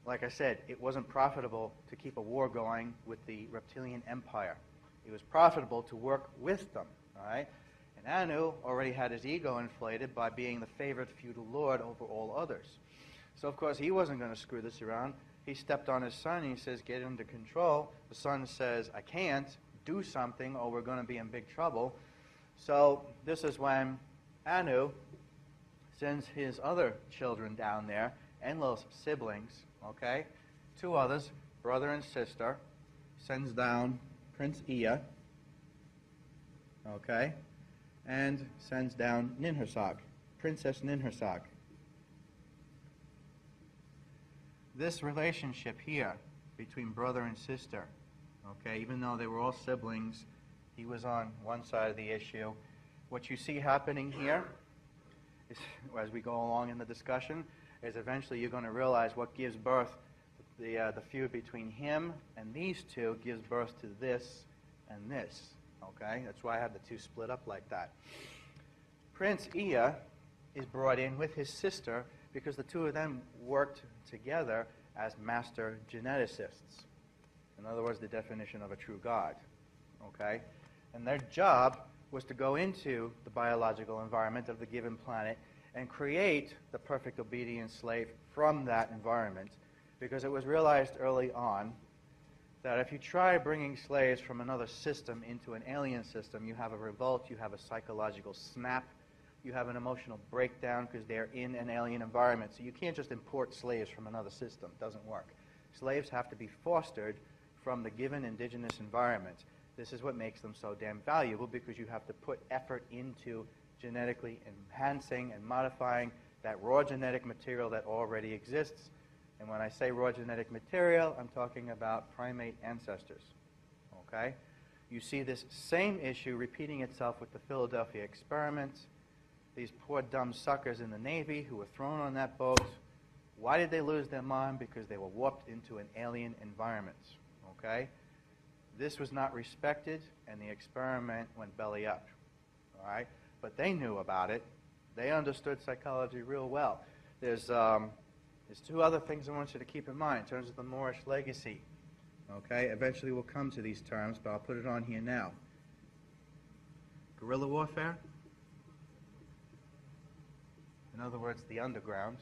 Like I said, it wasn't profitable to keep a war going with the reptilian empire. It was profitable to work with them, all right? And Anu already had his ego inflated by being the favored feudal lord over all others. So, of course, he wasn't going to screw this around. He stepped on his son and he says, get it under control. The son says, I can't, do something or we're going to be in big trouble. So this is when Anu sends his other children down there, Enlil's siblings, okay, two others, brother and sister, sends down Prince Ea, okay, and sends down Ninhursag, Princess Ninhursag. This relationship here between brother and sister, okay, even though they were all siblings, he was on one side of the issue. What you see happening here is, as we go along in the discussion, is eventually you're going to realize what gives birth, the feud between him and these two gives birth to this and this, okay? That's why I had the two split up like that. Prince Ea is brought in with his sister because the two of them worked together as master geneticists. In other words, the definition of a true god, okay? And their job was to go into the biological environment of the given planet and create the perfect obedient slave from that environment, because it was realized early on that if you try bringing slaves from another system into an alien system, you have a revolt, you have a psychological snap, you have an emotional breakdown because they're in an alien environment. So you can't just import slaves from another system. It doesn't work. Slaves have to be fostered from the given indigenous environment. This is what makes them so damn valuable, because you have to put effort into genetically enhancing and modifying that raw genetic material that already exists. And when I say raw genetic material, I'm talking about primate ancestors, okay? You see this same issue repeating itself with the Philadelphia experiments. These poor dumb suckers in the Navy who were thrown on that boat, why did they lose their mind? Because they were warped into an alien environment, okay? This was not respected, and the experiment went belly up, all right? But they knew about it. They understood psychology real well. There's two other things I want you to keep in mind in terms of the Moorish legacy, okay? Eventually we'll come to these terms, but I'll put it on here now. Guerrilla warfare, in other words, the underground,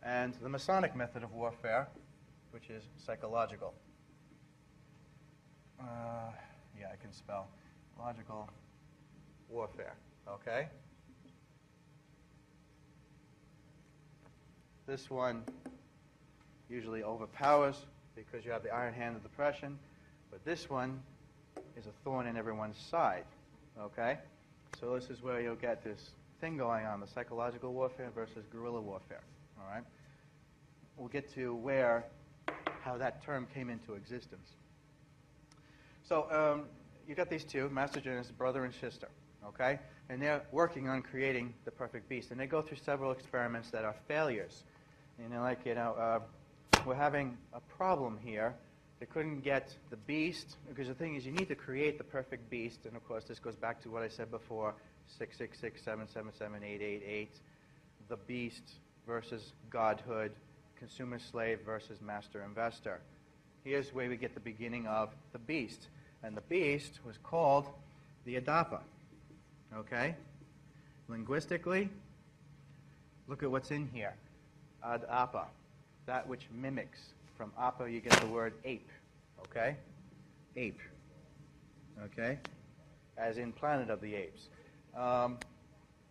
and the Masonic method of warfare, which is psychological. Yeah, I can spell. Logical warfare, okay? This one usually overpowers because you have the iron hand of depression, but this one is a thorn in everyone's side, okay? So this is where you'll get this thing going on, the psychological warfare versus guerrilla warfare, all right? We'll get to how that term came into existence. So you got these two, master geneticists, brother and sister, okay? and they're working on creating the perfect beast. And they go through several experiments that are failures. We're having a problem here. They couldn't get the beast, because the thing is, you need to create the perfect beast. And of course, this goes back to what I said before, 666, 777, 888, the beast versus godhood, consumer slave versus master investor. Here's where we get the beginning of the beast. And the beast was called the Adapa. Okay? Linguistically, look at what's in here. Adapa, that which mimics. From apa, you get the word ape. Okay? Ape. Okay? As in Planet of the Apes.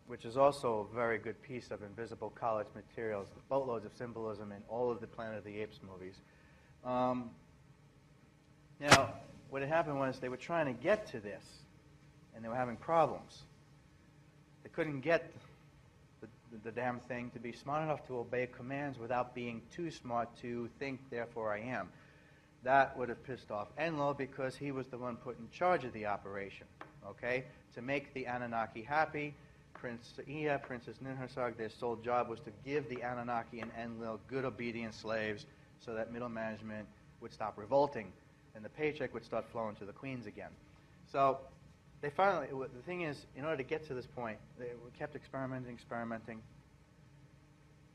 Which is also a very good piece of invisible college materials. Boatloads of symbolism in all of the Planet of the Apes movies. Now, what had happened was they were trying to get to this, and they were having problems. They couldn't get the damn thing to be smart enough to obey commands without being too smart to think, therefore I am. That would have pissed off Enlil, because he was the one put in charge of the operation. Okay? To make the Anunnaki happy, Prince Ea, Princess Ninhursag, their sole job was to give the Anunnaki and Enlil good, obedient slaves so that middle management would stop revolting and the paycheck would start flowing to the queens again. So they finally, the thing is, in order to get to this point, they kept experimenting.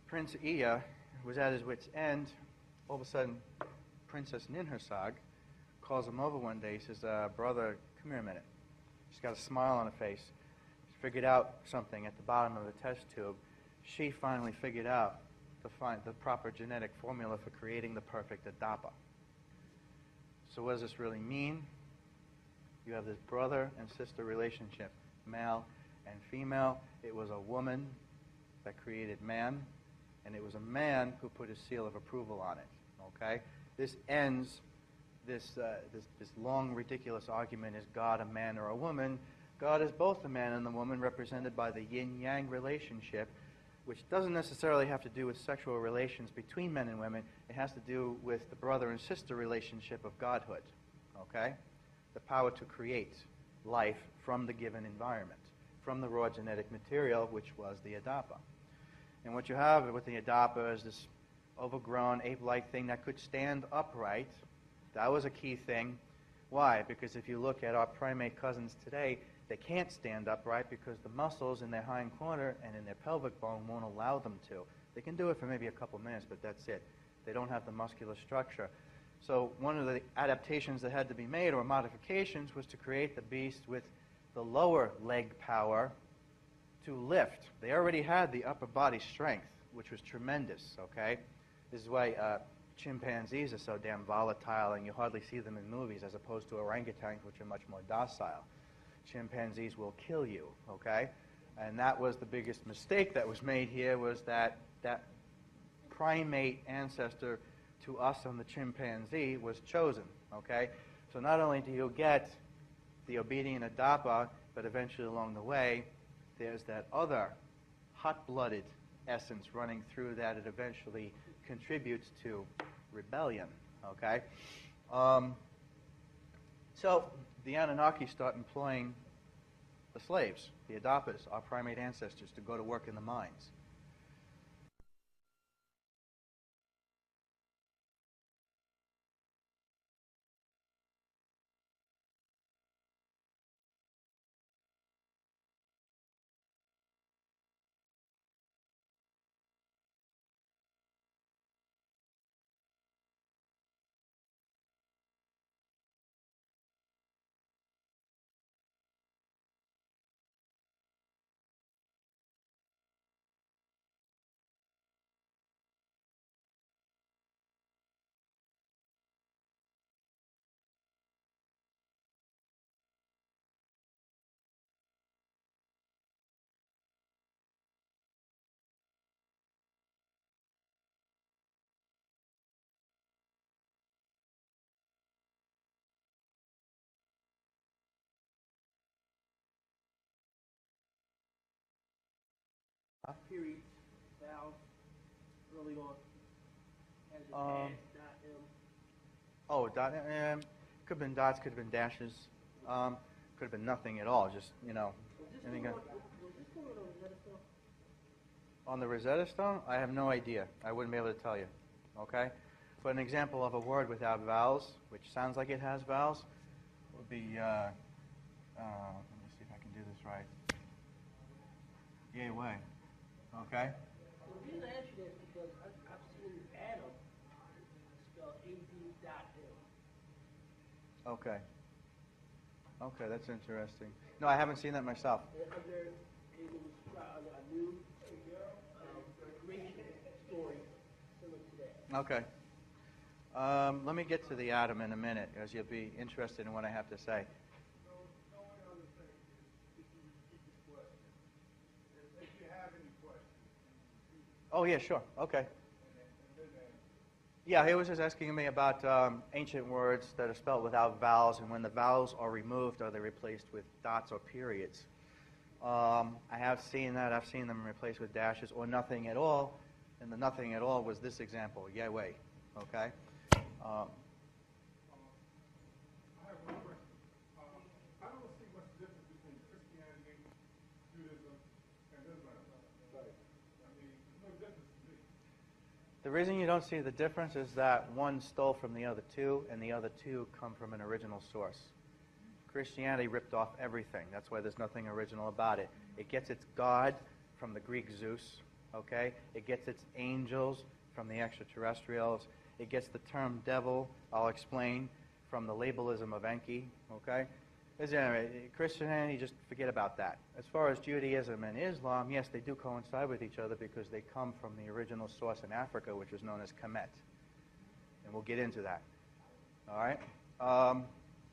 Prince Ea was at his wit's end. All of a sudden, Princess Ninhursag calls him over one day. He says, brother, come here a minute. She's got a smile on her face. She figured out something at the bottom of the test tube. She finally figured out to find the proper genetic formula for creating the perfect Adapa. So what does this really mean? You have this brother and sister relationship, male and female. It was a woman that created man, and it was a man who put his seal of approval on it. Okay? This ends this long, ridiculous argument, is God a man or a woman? God is both the man and the woman, represented by the yin-yang relationship, which doesn't necessarily have to do with sexual relations between men and women. It has to do with the brother and sister relationship of godhood. Okay? The power to create life from the given environment, from the raw genetic material, which was the Adapa. And what you have with the Adapa is this overgrown ape-like thing that could stand upright. That was a key thing. Why? Because if you look at our primate cousins today, they can't stand upright because the muscles in their hind quarter and in their pelvic bone won't allow them to. They can do it for maybe a couple minutes, but that's it. They don't have the muscular structure. So one of the adaptations that had to be made, or modifications, was to create the beast with the lower leg power to lift. They already had the upper body strength, which was tremendous, okay? This is why chimpanzees are so damn volatile, and you hardly see them in movies, as opposed to orangutans, which are much more docile. Chimpanzees will kill you, okay? And that was the biggest mistake that was made here, was that primate ancestor to us on the chimpanzee was chosen, okay? So not only do you get the obedient Adapa, but eventually along the way, there's that other hot-blooded essence running through that it eventually contributes to rebellion, okay? So the Anunnaki start employing the slaves, the Adapas, our primate ancestors, to go to work in the mines. Period, vowel, early on, as in dash, dot, could have been dots, could have been dashes, could have been nothing at all, just, you know. Well, Anything was this going on Rosetta Stone? on the Rosetta Stone? I have no idea. I wouldn't be able to tell you. Okay? But an example of a word without vowels, which sounds like it has vowels, would be, let me see if I can do this right. Yay way. Okay? The reason I ask you this is because I've seen Adam spelled AD.M. Okay. Okay, that's interesting. No, I haven't seen that myself. And under, it was a new creation story similar to that. Okay. Let me get to the atom in a minute, as you'll be interested in what I have to say. Oh, yeah, sure. Okay. Yeah, he was just asking me about ancient words that are spelled without vowels, and when the vowels are removed, are they replaced with dots or periods? I have seen that. I've seen them replaced with dashes or nothing at all, and the nothing at all was this example, Yahweh. Okay? I have one question. I don't see much difference between Christianity, Judaism, and Islam. I mean, there's no difference to me. The reason you don't see the difference is that one stole from the other two, and the other two come from an original source. Christianity ripped off everything. That's why there's nothing original about it. It gets its God from the Greek Zeus, okay? It gets its angels from the extraterrestrials. It gets the term devil, I'll explain, from the labalism of Enki, okay? Christianity, just forget about that. As far as Judaism and Islam, yes, they do coincide with each other because they come from the original source in Africa, which was known as Kemet. And we'll get into that, all right?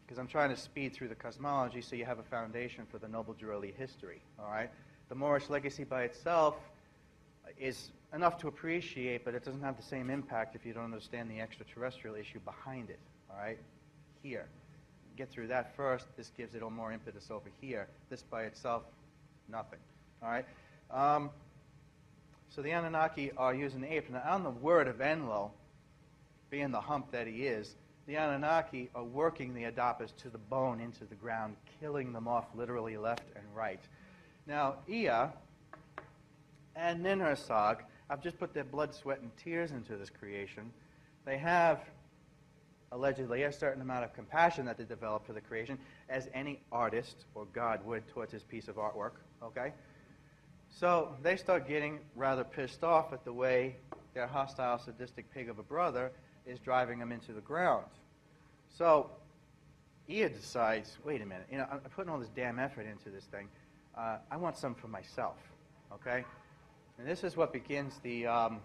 Because I'm trying to speed through the cosmology so you have a foundation for the Noble Jubilee history, all right? The Moorish Legacy by itself is enough to appreciate, but it doesn't have the same impact if you don't understand the extraterrestrial issue behind it, all right? Here. Get through that first. This gives it a more impetus over here. This by itself, nothing, all right? So the Anunnaki are using the apes. Now, on the word of Enlil, being the hump that he is, the Anunnaki are working the Adapas to the bone into the ground, killing them off literally left and right. Now, Ea and Ninhursag have just put their blood, sweat, and tears into this creation. They have, allegedly, a certain amount of compassion that they develop for the creation, as any artist or God would towards his piece of artwork, okay? So they start getting rather pissed off at the way their hostile, sadistic pig of a brother is driving them into the ground. So Ea decides, wait a minute, I'm putting all this damn effort into this thing. I want some for myself, okay? And this is what begins the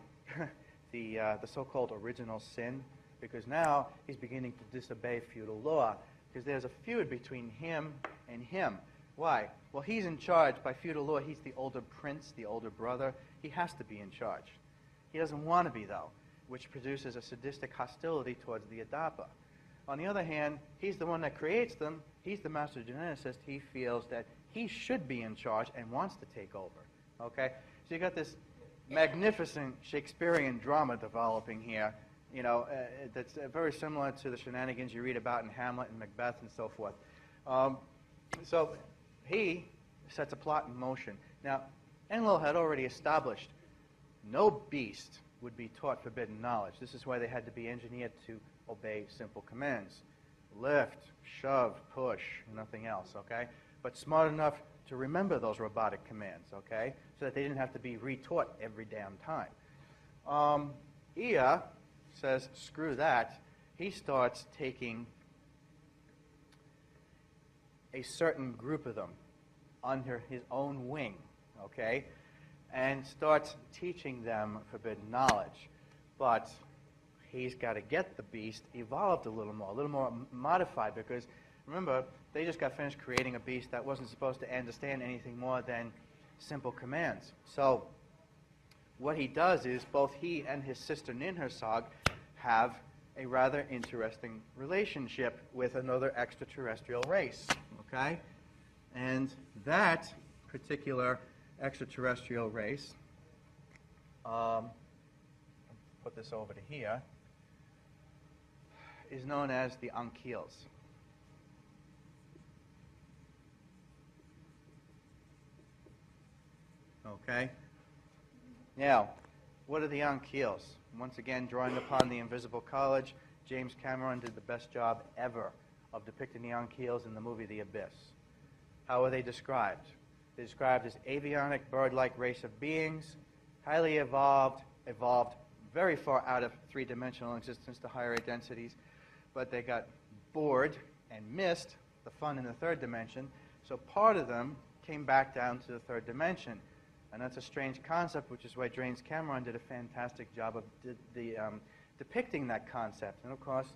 so-called original sin, because now he's beginning to disobey feudal law, because there's a feud between him and him. Why? Well, he's in charge. By feudal law, he's the older prince, the older brother. He has to be in charge. He doesn't want to be, though, which produces a sadistic hostility towards the Adapa. On the other hand, he's the one that creates them. He's the master geneticist. He feels that he should be in charge and wants to take over. Okay? So you got this magnificent Shakespearean drama developing here, that's very similar to the shenanigans you read about in Hamlet and Macbeth and so forth. So he sets a plot in motion. Now, Enlil had already established no beast would be taught forbidden knowledge. This is why they had to be engineered to obey simple commands. Lift, shove, push, nothing else, okay? But smart enough to remember those robotic commands, okay? So that they didn't have to be retaught every damn time. Ea says, screw that. He starts taking a certain group of them under his own wing, okay? And starts teaching them forbidden knowledge. But he's got to get the beast evolved a little more modified, because remember, they just got finished creating a beast that wasn't supposed to understand anything more than simple commands. So what he does is both he and his sister Ninhursag have a rather interesting relationship with another extraterrestrial race, okay? And that particular extraterrestrial race, put this over to here, is known as the Ankyls. Okay? Now, what are the Ankyls? Once again, drawing upon the Invisible College, James Cameron did the best job ever of depicting the Ankyls in the movie The Abyss. How are they described? They're described as avionic, bird-like race of beings, highly evolved very far out of three-dimensional existence to higher densities, but they got bored and missed the fun in the third dimension, so part of them came back down to the third dimension. And that's a strange concept, which is why James Cameron did a fantastic job of depicting that concept. And of course,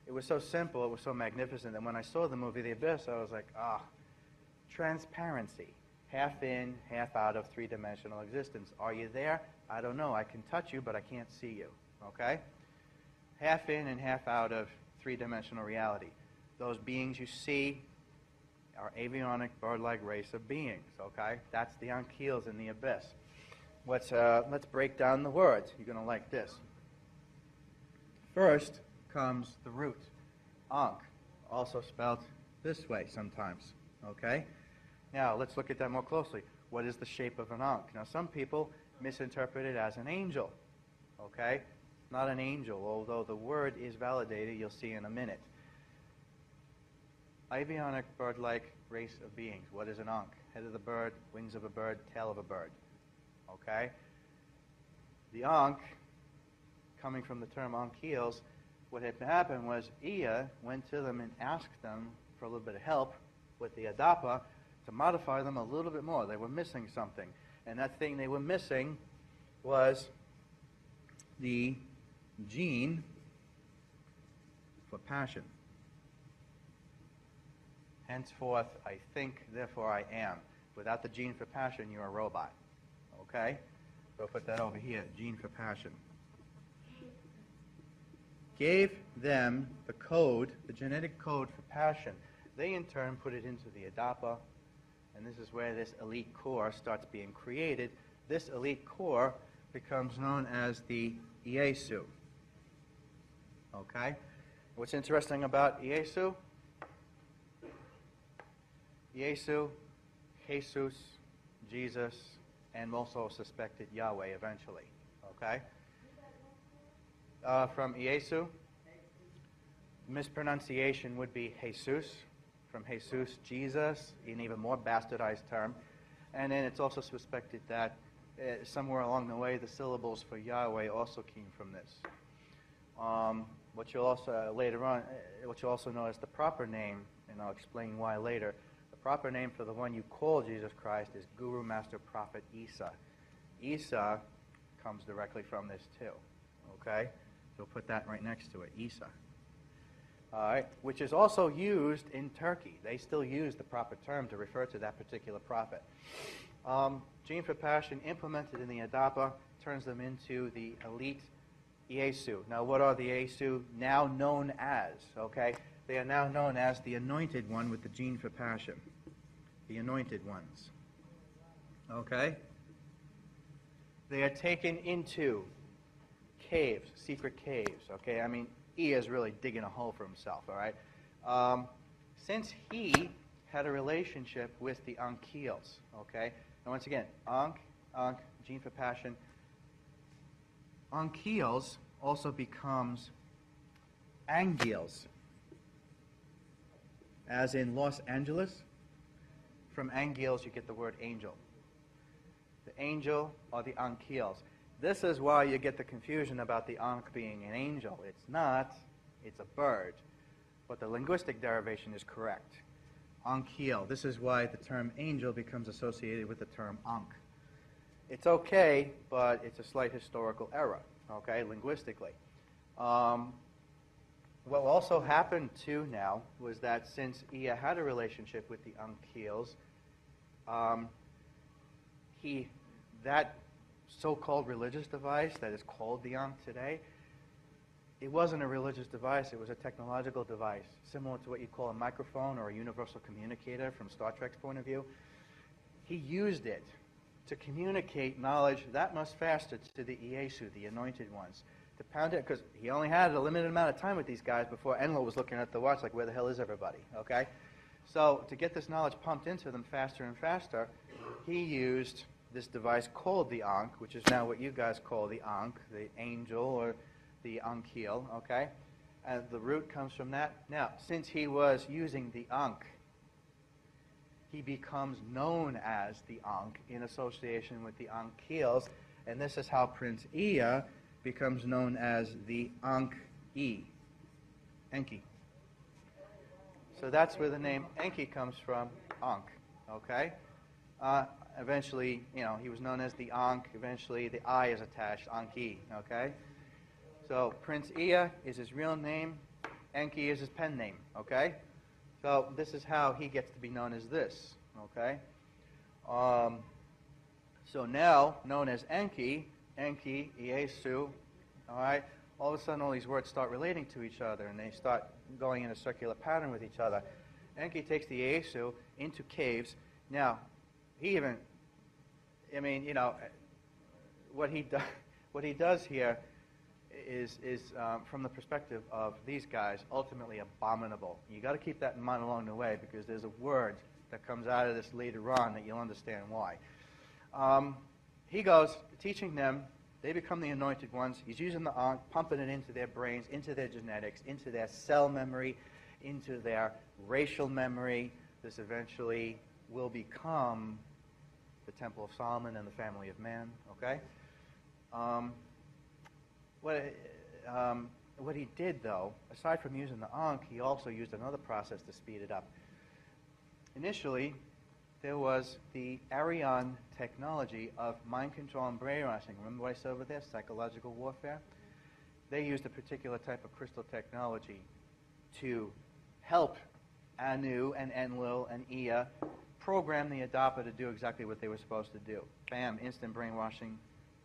it was so simple, it was so magnificent, and when I saw the movie The Abyss, I was like, transparency. Half in, half out of three-dimensional existence. Are you there? I don't know. I can touch you, but I can't see you. Okay? Half in and half out of three-dimensional reality. Those beings you see are avionic, bird-like race of beings. Okay? That's the Ankyls in the Abyss. Let's break down the words. You're going to like this. First comes the root, Ankh, also spelled this way sometimes. Okay? Now, let's look at that more closely. What is the shape of an Ankh? Now, some people misinterpret it as an angel. Okay? Not an angel, although the word is validated, you'll see in a minute. Avionic, bird-like race of beings. What is an Ankh? Head of the bird, wings of a bird, tail of a bird. Okay? The Ankh, coming from the term Ankyls, what had happened was Ea went to them and asked them for a little bit of help with the Adapa to modify them a little bit more. They were missing something. And that thing they were missing was the gene for passion. Henceforth, I think, therefore I am. Without the gene for passion, you're a robot. Okay? So put that over here, gene for passion. Gave them the code, the genetic code for passion. They, in turn, put it into the Adapa, and this is where this elite core starts being created. This elite core becomes known as the Iesu. Okay? What's interesting about Iesu? Iesu, Jesus, Jesus, and also suspected Yahweh eventually. Okay? From Iesu, mispronunciation would be Jesus. From Jesus, Jesus, an even more bastardized term. And then it's also suspected that somewhere along the way, the syllables for Yahweh also came from this. What you'll also, later on, what you'll also know as the proper name, and I'll explain why later, the proper name for the one you call Jesus Christ is Guru Master Prophet Isa. Isa comes directly from this too. Okay? So put that right next to it, Isa. All right, which is also used in Turkey. They still use the proper term to refer to that particular prophet. Gene for passion implemented in the Adapa turns them into the elite Iesu. Now, what are the Iesu now known as? Okay, they are now known as the anointed one with the gene for passion. The anointed ones. Okay? They are taken into caves, secret caves. Okay, I mean, he is really digging a hole for himself, all right? Since he had a relationship with the Ankyls, okay? Now, once again, Ankh, gene for passion. Ankyls also becomes Angyls, as in Los Angeles. From Angyls, you get the word angel. The angel are the Ankyls. This is why you get the confusion about the Ankh being an angel. It's not. It's a bird. But the linguistic derivation is correct. Ankyl. This is why the term angel becomes associated with the term Ankh. It's okay, but it's a slight historical error, okay, linguistically. What also happened, too, now, was that since Ea had a relationship with the Ankyls, that so-called religious device that is called the Ankh today, it wasn't a religious device, it was a technological device, similar to what you call a microphone or a universal communicator from Star Trek's point of view. He used it to communicate knowledge that much faster to the Iesu, the anointed ones, to pound it, because he only had a limited amount of time with these guys before Enlil was looking at the watch like, where the hell is everybody, okay? So to get this knowledge pumped into them faster and faster, he used this device called the Ankh, which is now what you guys call the Ankh, the angel or the Ankhel, okay? And the root comes from that. Now, since he was using the Ankh, he becomes known as the Ankh in association with the Ankhels, and this is how Prince Ea becomes known as the Ankh-E, Enki. So that's where the name Enki comes from, Ankh, okay? Eventually, he was known as the Ankh. Eventually, the I is attached, Anki, okay? So Prince Ea is his real name. Enki is his pen name, okay? So this is how he gets to be known as this, okay? So now, known as Enki, Iesu, all right? All of a sudden, all these words start relating to each other, and they start going in a circular pattern with each other. Enki takes the Iesu into caves. Now, he even, what he does here is from the perspective of these guys, ultimately abominable. You got to keep that in mind along the way, because there's a word that comes out of this later on that you'll understand why. He goes teaching them. They become the anointed ones. He's using the Ankh, pumping it into their brains, into their genetics, into their cell memory, into their racial memory. This eventually will become the Temple of Solomon and the family of man, okay? What he did, though, aside from using the Ankh, he also used another process to speed it up. Initially, there was the Arian technology of mind control and brainwashing. Remember what I said over there, psychological warfare? They used a particular type of crystal technology to help Anu and Enlil and Ea program the Adapa to do exactly what they were supposed to do. Bam, instant brainwashing,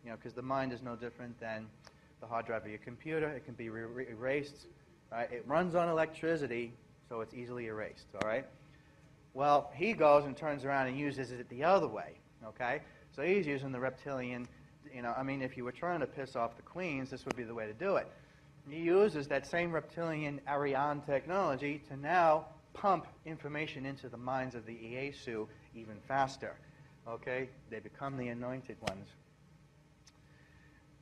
because the mind is no different than the hard drive of your computer. It can be erased. Right? It runs on electricity, so it's easily erased, all right? Well, he goes and turns around and uses it the other way, okay? So he's using the reptilian, if you were trying to piss off the queens, this would be the way to do it. He uses that same reptilian Arian technology to now pump information into the minds of the Iesu even faster, okay? They become the anointed ones.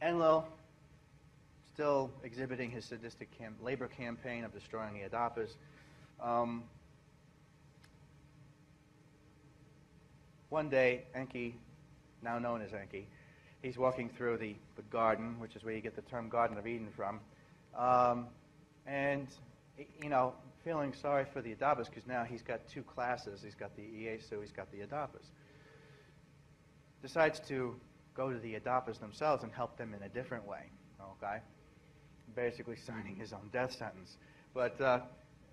Enlil, still exhibiting his sadistic labor campaign of destroying the Adapas. One day, Enki, now known as Enki, he's walking through the garden, which is where you get the term Garden of Eden from, and, feeling sorry for the Adapas, because now he's got two classes. He's got the Iesu, he's got the Adapas. Decides to go to the Adapas themselves and help them in a different way, okay? Basically signing his own death sentence. But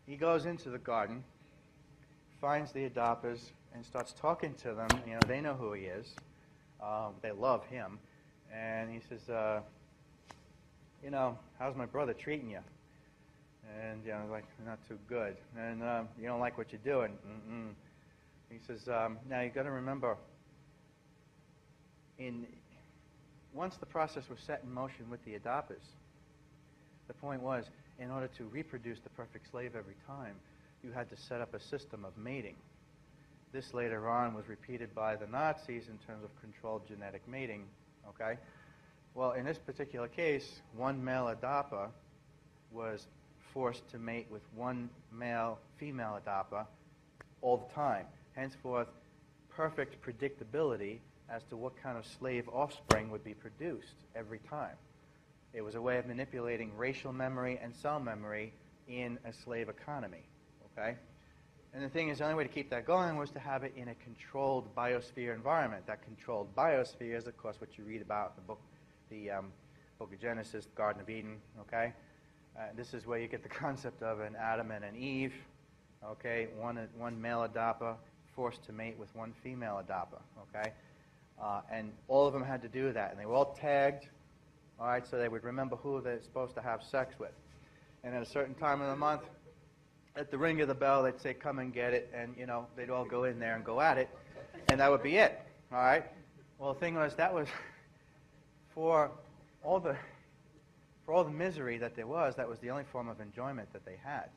he goes into the garden, finds the Adapas, and starts talking to them. They know who he is. They love him. And he says, how's my brother treating you? And, like, not too good. And you don't like what you're doing. Mm-mm. He says, now you got to remember, once the process was set in motion with the Adapas, the point was, in order to reproduce the perfect slave every time, you had to set up a system of mating. This later on was repeated by the Nazis in terms of controlled genetic mating, okay? Well, in this particular case, one male Adapa was forced to mate with one male female Adapa all the time. Henceforth, perfect predictability as to what kind of slave offspring would be produced every time. It was a way of manipulating racial memory and cell memory in a slave economy, okay? And the thing is, the only way to keep that going was to have it in a controlled biosphere environment. That controlled biosphere is, of course, what you read about in the book of Genesis, the Garden of Eden, okay? This is where you get the concept of an Adam and an Eve, okay? One male Adapa forced to mate with one female Adapa, okay? And all of them had to do that, and they were all tagged, all right, so they would remember who they're supposed to have sex with. And at a certain time of the month, at the ring of the bell, they'd say, come and get it, and, they'd all go in there and go at it, and that would be it, all right? Well, the thing was, that was, for all the misery that there was, that was the only form of enjoyment that they had.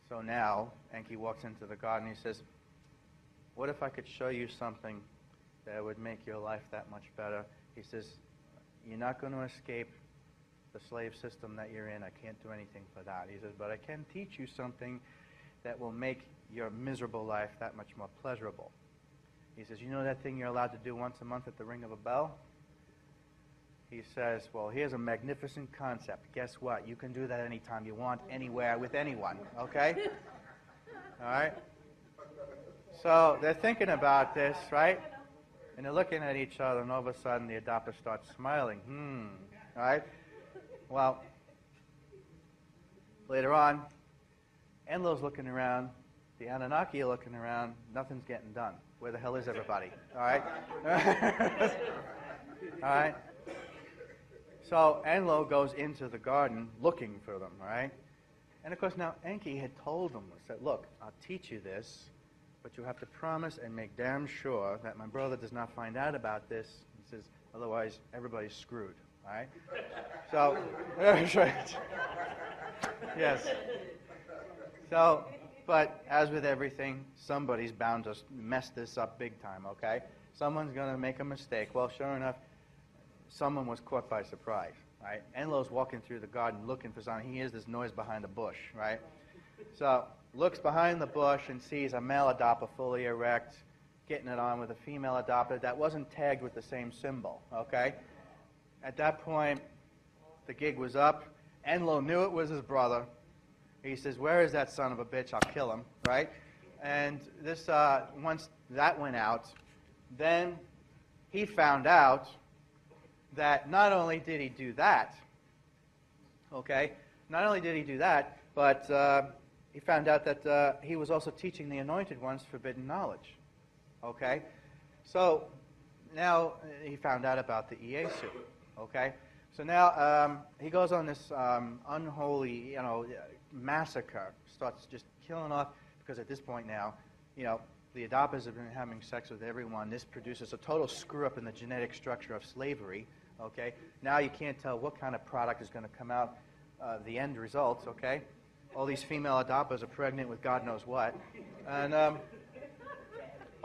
So now, Enki walks into the garden, and he says, what if I could show you something that would make your life that much better. He says, you're not going to escape the slave system that you're in. I can't do anything for that. He says, but I can teach you something that will make your miserable life that much more pleasurable. He says, you know that thing you're allowed to do once a month at the ring of a bell? He says, well, here's a magnificent concept. Guess what? You can do that anytime you want, anywhere, with anyone, okay? All right? So they're thinking about this, right? And they're looking at each other, and all of a sudden the adopter starts smiling. All right? Well, later on, Enlil's looking around, the Anunnaki are looking around, nothing's getting done. Where the hell is everybody? All right? All right? So Enlil goes into the garden looking for them, all right? And of course now Enki had told them, said, look, I'll teach you this, but you have to promise and make damn sure that my brother does not find out about this. He says, otherwise everybody's screwed, all right? So, that's right. Yes. So, but as with everything, somebody's bound to mess this up big time, okay? Someone's going to make a mistake. Well, sure enough, someone was caught by surprise, right? Enlil's walking through the garden looking for something. He hears this noise behind a bush, right? So, looks behind the bush and sees a male adopter fully erect, getting it on with a female adopter that wasn't tagged with the same symbol, okay? At that point, the gig was up. Enlil knew it was his brother. He says, where is that son of a bitch? I'll kill him, right? And this, once that went out, then he found out that not only did he do that, okay, not only did he do that, but he found out that he was also teaching the anointed ones forbidden knowledge, okay? So now he found out about the Iesu, okay? So now he goes on this unholy, massacre, starts just killing off, because at this point now, the adopters have been having sex with everyone. This produces a total screw-up in the genetic structure of slavery, okay? Now you can't tell what kind of product is going to come out, the end results, okay? All these female adopters are pregnant with God knows what. And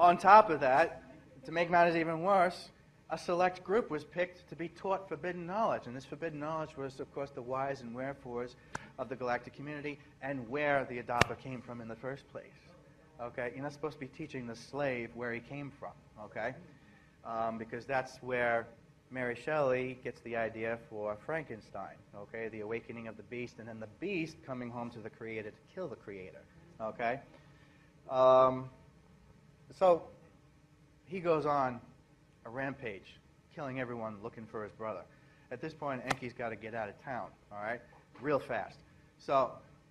on top of that, to make matters even worse, a select group was picked to be taught forbidden knowledge. And this forbidden knowledge was, of course, the whys and wherefores of the galactic community and where the adopter came from in the first place. Okay? You're not supposed to be teaching the slave where he came from, okay? Because that's where Mary Shelley gets the idea for Frankenstein, okay? The awakening of the beast, and then the beast coming home to the creator to kill the creator, okay? So he goes on a rampage, killing everyone looking for his brother. At this point, Enki's got to get out of town, all right, real fast. So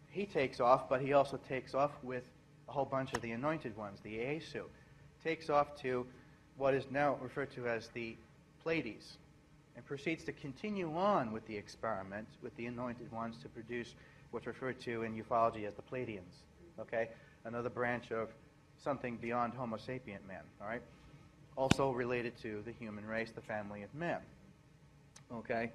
he takes off, but he also takes off with a whole bunch of the anointed ones, the Iesu. Takes off to what is now referred to as the Pleiades, and proceeds to continue on with the experiment with the anointed ones to produce what's referred to in ufology as the Pleiadians, okay? Another branch of something beyond Homo sapient man, all right? Also related to the human race, the family of man, okay?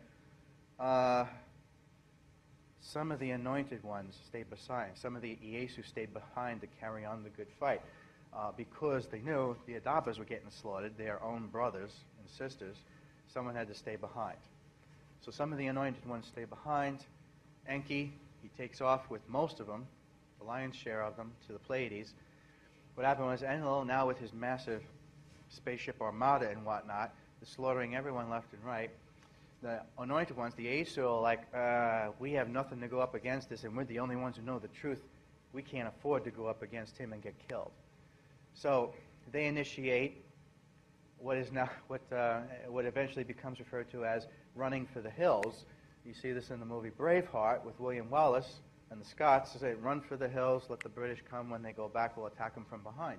Some of the anointed ones stayed beside. Some of the Iesu stayed behind to carry on the good fight because they knew the adopters were getting slaughtered, their own brothers and sisters. Someone had to stay behind. So some of the anointed ones stay behind. Enki, he takes off with most of them, the lion's share of them, to the Pleiades. What happened was Enlil, now with his massive spaceship armada and whatnot, is slaughtering everyone left and right. The anointed ones, the Iesu, are like, we have nothing to go up against this, and we're the only ones who know the truth. We can't afford to go up against him and get killed. So they initiate what is now what eventually becomes referred to as running for the hills. You see this in the movie Braveheart with William Wallace and the Scots. They say, run for the hills, let the British come. When they go back, we'll attack them from behind.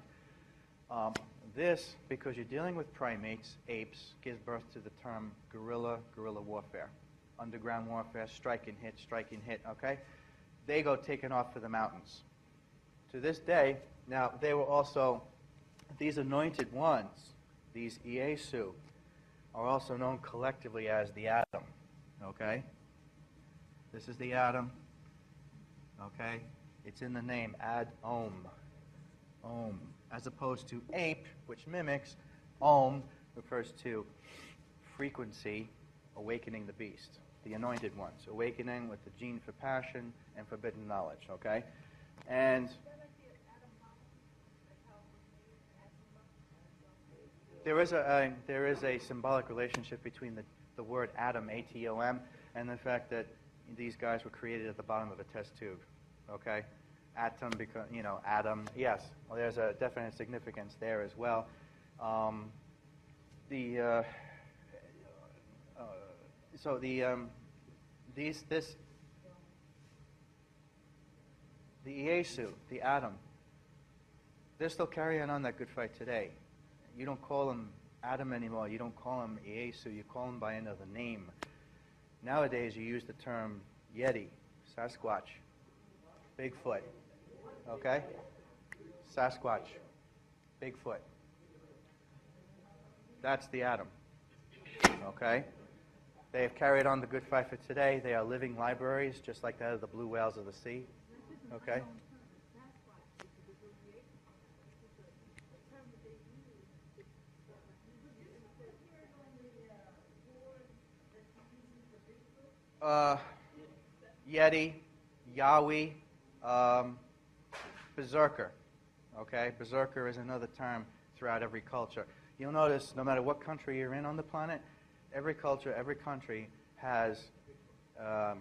This, because you're dealing with primates, apes, gives birth to the term guerrilla warfare. Underground warfare, strike and hit, okay? They go taking off for the mountains. To this day, now, they were also, these anointed ones, these Iesu, are also known collectively as the atom, okay? This is the atom, okay? It's in the name, ad-om, om. As opposed to ape, which mimics, Om refers to frequency, awakening the beast, the anointed ones, awakening with the gene for passion and forbidden knowledge, okay? And there is a symbolic relationship between the word atom, A-T-O-M, and the fact that these guys were created at the bottom of a test tube, okay? Atom, atom, yes. Well, there's a definite significance there as well. The Iesu, the atom, they're still carrying on that good fight today. You don't call him Adam anymore. You don't call him Iesu. You call him by another name. Nowadays, you use the term Yeti, Sasquatch, Bigfoot. Okay? Sasquatch, Bigfoot. That's the atom. Okay? They have carried on the good fight for today. They are living libraries, just like that of the blue whales of the sea. Okay? Yeti, Yahweh, Berserker. Okay? Berserker is another term throughout every culture. You'll notice no matter what country you're in on the planet, every culture, every country has a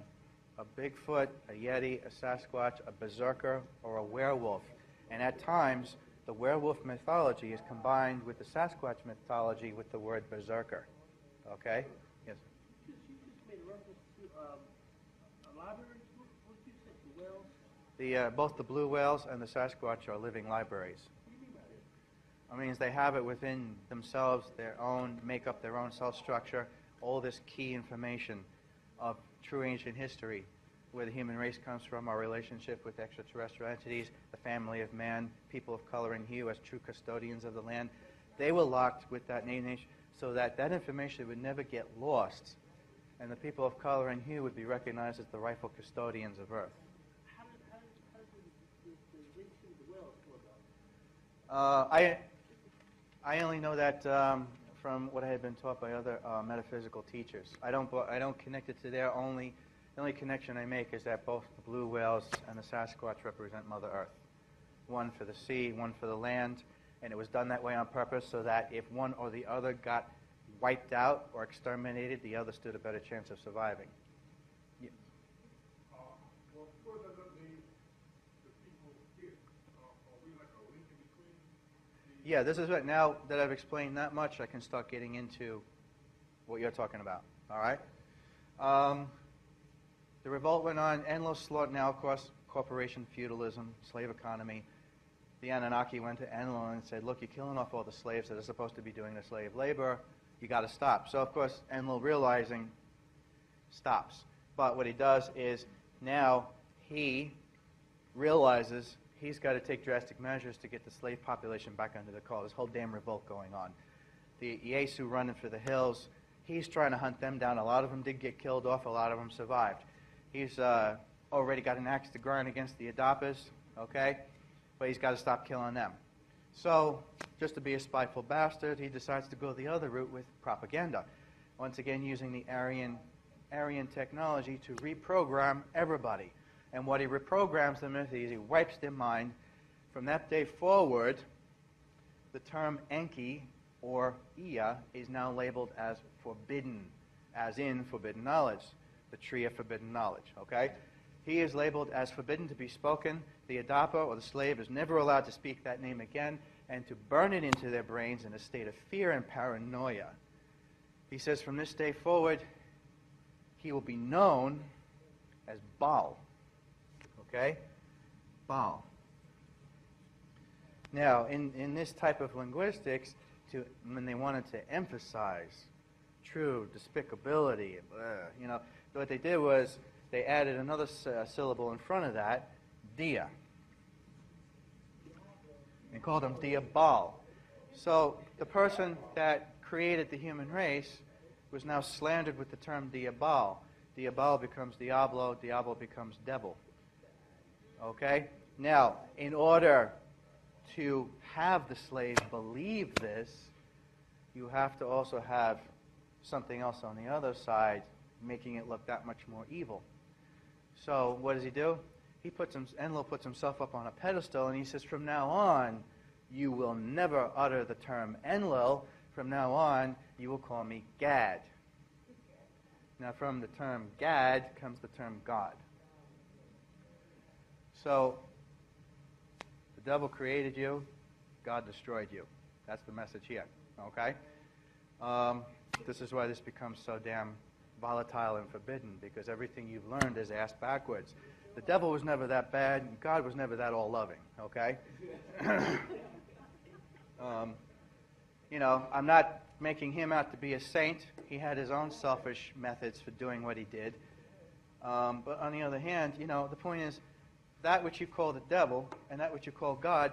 Bigfoot, a Yeti, a Sasquatch, a Berserker, or a werewolf. And at times, the werewolf mythology is combined with the Sasquatch mythology with the word Berserker. Okay? Yes? You just made a reference to a library. What did you say? The whales? Both the blue whales and the Sasquatch are living libraries. What do you mean by that? I mean, they have it within themselves, make up their own cell structure, all this key information of true ancient history, where the human race comes from, our relationship with extraterrestrial entities, the family of man, people of color and hue as true custodians of the land. They were locked with that nation so that that information would never get lost, and the people of color and hue would be recognized as the rightful custodians of Earth. How did the links to the whales come about? I only know that from what I had been taught by other metaphysical teachers. I don't connect it to their only. The only connection I make is that both the blue whales and the Sasquatch represent Mother Earth. One for the sea, one for the land, and it was done that way on purpose so that if one or the other got wiped out or exterminated, the other stood a better chance of surviving. Yeah. Well, further than the people here, are we like a link in between? Yeah, this is what, now that I've explained that much, I can start getting into what you're talking about. All right? The revolt went on, endless slaughter. Now, of course, corporation, feudalism, slave economy. The Anunnaki went to Enlil and said, look, you're killing off all the slaves that are supposed to be doing the slave labor. You got to stop. So, of course, Enlil, realizing, stops. But what he does is now he realizes he's got to take drastic measures to get the slave population back under control. This whole damn revolt going on. The Iesu running for the hills, he's trying to hunt them down. A lot of them did get killed off. A lot of them survived. He's already got an axe to grind against the Adapas, okay? But he's got to stop killing them. So, just to be a spiteful bastard, he decides to go the other route with propaganda. Once again, using the Aryan technology to reprogram everybody. And what he reprograms them with is he wipes their mind. From that day forward, the term Enki, or Ea, is now labeled as forbidden, as in forbidden knowledge. The tree of forbidden knowledge, okay? He is labeled as forbidden to be spoken. The Adapa, or the slave, is never allowed to speak that name again and to burn it into their brains in a state of fear and paranoia. He says from this day forward, he will be known as Baal, okay? Baal. Now, in this type of linguistics, when they wanted to emphasize true despicability, what they did was they added another syllable in front of that, dia. They called him dia Baal. So the person that created the human race was now slandered with the term dia Baal. Dia Baal becomes Diablo, Diablo becomes devil. Okay? Now, in order to have the slave believe this, you have to also have something else on the other side, making it look that much more evil. So what does he do? Enlil puts himself up on a pedestal, and he says, from now on, you will never utter the term Enlil. From now on, you will call me Gad. Now, from the term Gad comes the term God. So, the devil created you, God destroyed you. That's the message here, okay? This is why this becomes so damn volatile and forbidden, because everything you've learned is asked backwards. The devil was never that bad, and God was never that all-loving, okay? I'm not making him out to be a saint. He had his own selfish methods for doing what he did. But on the other hand, the point is, that which you call the devil and that which you call God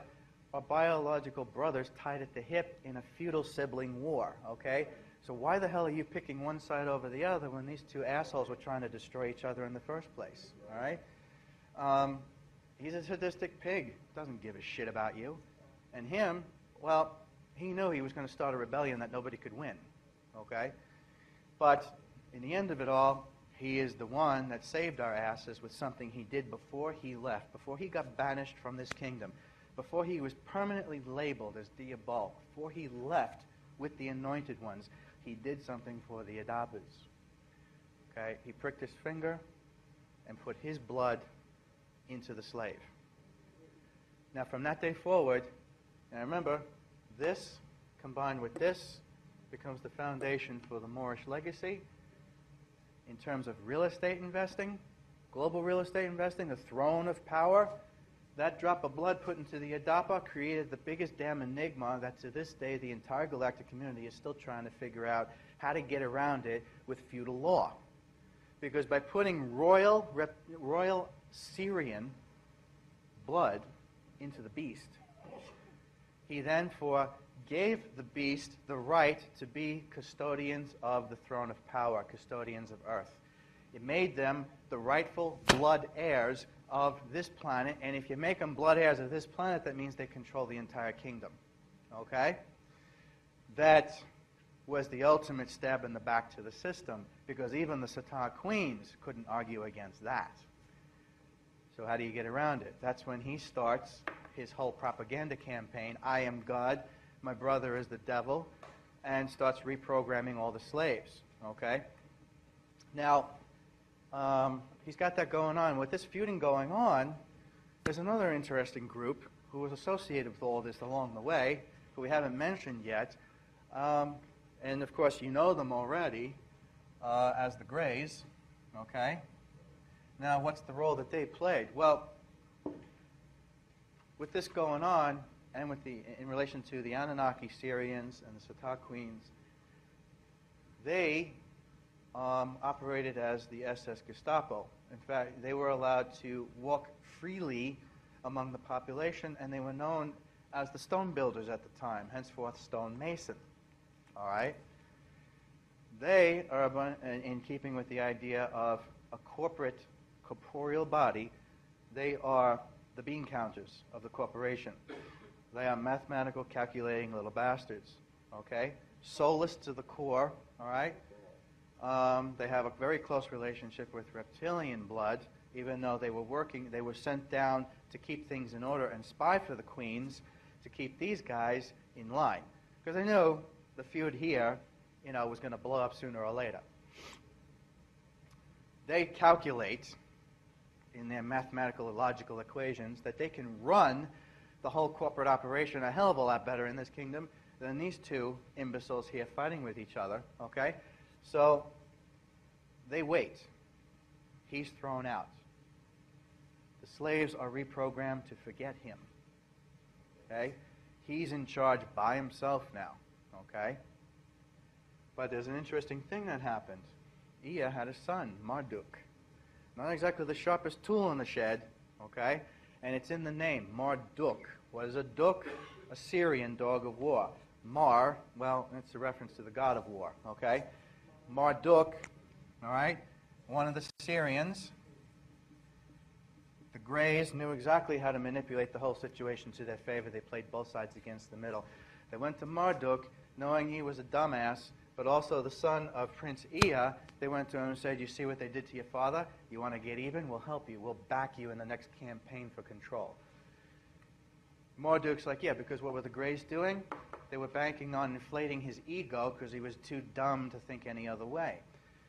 are biological brothers tied at the hip in a feudal sibling war, okay? So why the hell are you picking one side over the other when these two assholes were trying to destroy each other in the first place, all right? He's a sadistic pig. Doesn't give a shit about you. And him, well, he knew he was going to start a rebellion that nobody could win, okay? But in the end of it all, he is the one that saved our asses with something he did before he left, before he got banished from this kingdom, before he was permanently labeled as Diabol, before he left with the anointed ones. He did something for the Adapas. Okay? He pricked his finger and put his blood into the slave. Now, from that day forward, and remember, this combined with this becomes the foundation for the Moorish Legacy in terms of real estate investing, global real estate investing, the throne of power. That drop of blood put into the Adapa created the biggest damn enigma that to this day the entire galactic community is still trying to figure out how to get around it with feudal law. Because by putting royal Syrian blood into the beast, he then gave the beast the right to be custodians of the throne of power, custodians of Earth. It made them the rightful blood heirs of this planet, and if you make them blood heirs of this planet, that means they control the entire kingdom. Okay? That was the ultimate stab in the back to the system, because even the Satar queens couldn't argue against that. So how do you get around it? That's when he starts his whole propaganda campaign, I am God, my brother is the devil, and starts reprogramming all the slaves. Okay? Now, he's got that going on. With this feuding going on, there's another interesting group who was associated with all this along the way, who we haven't mentioned yet. And, of course, you know them already as the Greys. Okay? Now, what's the role that they played? Well, with this going on, and in relation to the Anunnaki Syrians and the Satar Queens, they operated as the SS Gestapo. In fact, they were allowed to walk freely among the population, and they were known as the stone builders at the time, henceforth stonemason. All right? They are, in keeping with the idea of a corporate, corporeal body, they are the bean counters of the corporation. They are mathematical, calculating little bastards. Okay? Soulless to the core. All right? They have a very close relationship with reptilian blood, even though they were sent down to keep things in order and spy for the queens to keep these guys in line. Because they knew the feud here, was going to blow up sooner or later. They calculate in their mathematical and logical equations that they can run the whole corporate operation a hell of a lot better in this kingdom than these two imbeciles here fighting with each other, okay? So they wait. He's thrown out. The slaves are reprogrammed to forget him, okay? He's in charge by himself now, okay? But there's an interesting thing that happened. Ea had a son, Marduk. Not exactly the sharpest tool in the shed, okay? And it's in the name, Marduk. What is a duk? A Syrian dog of war. Mar, well, it's a reference to the god of war, okay? Marduk, all right? One of the Syrians. The Greys knew exactly how to manipulate the whole situation to their favor. They played both sides against the middle. They went to Marduk knowing he was a dumbass, but also the son of Prince Ea, they went to him and said, you see what they did to your father? You want to get even? We'll help you. We'll back you in the next campaign for control. Marduk's like, yeah, because what were the Greys doing? They were banking on inflating his ego because he was too dumb to think any other way.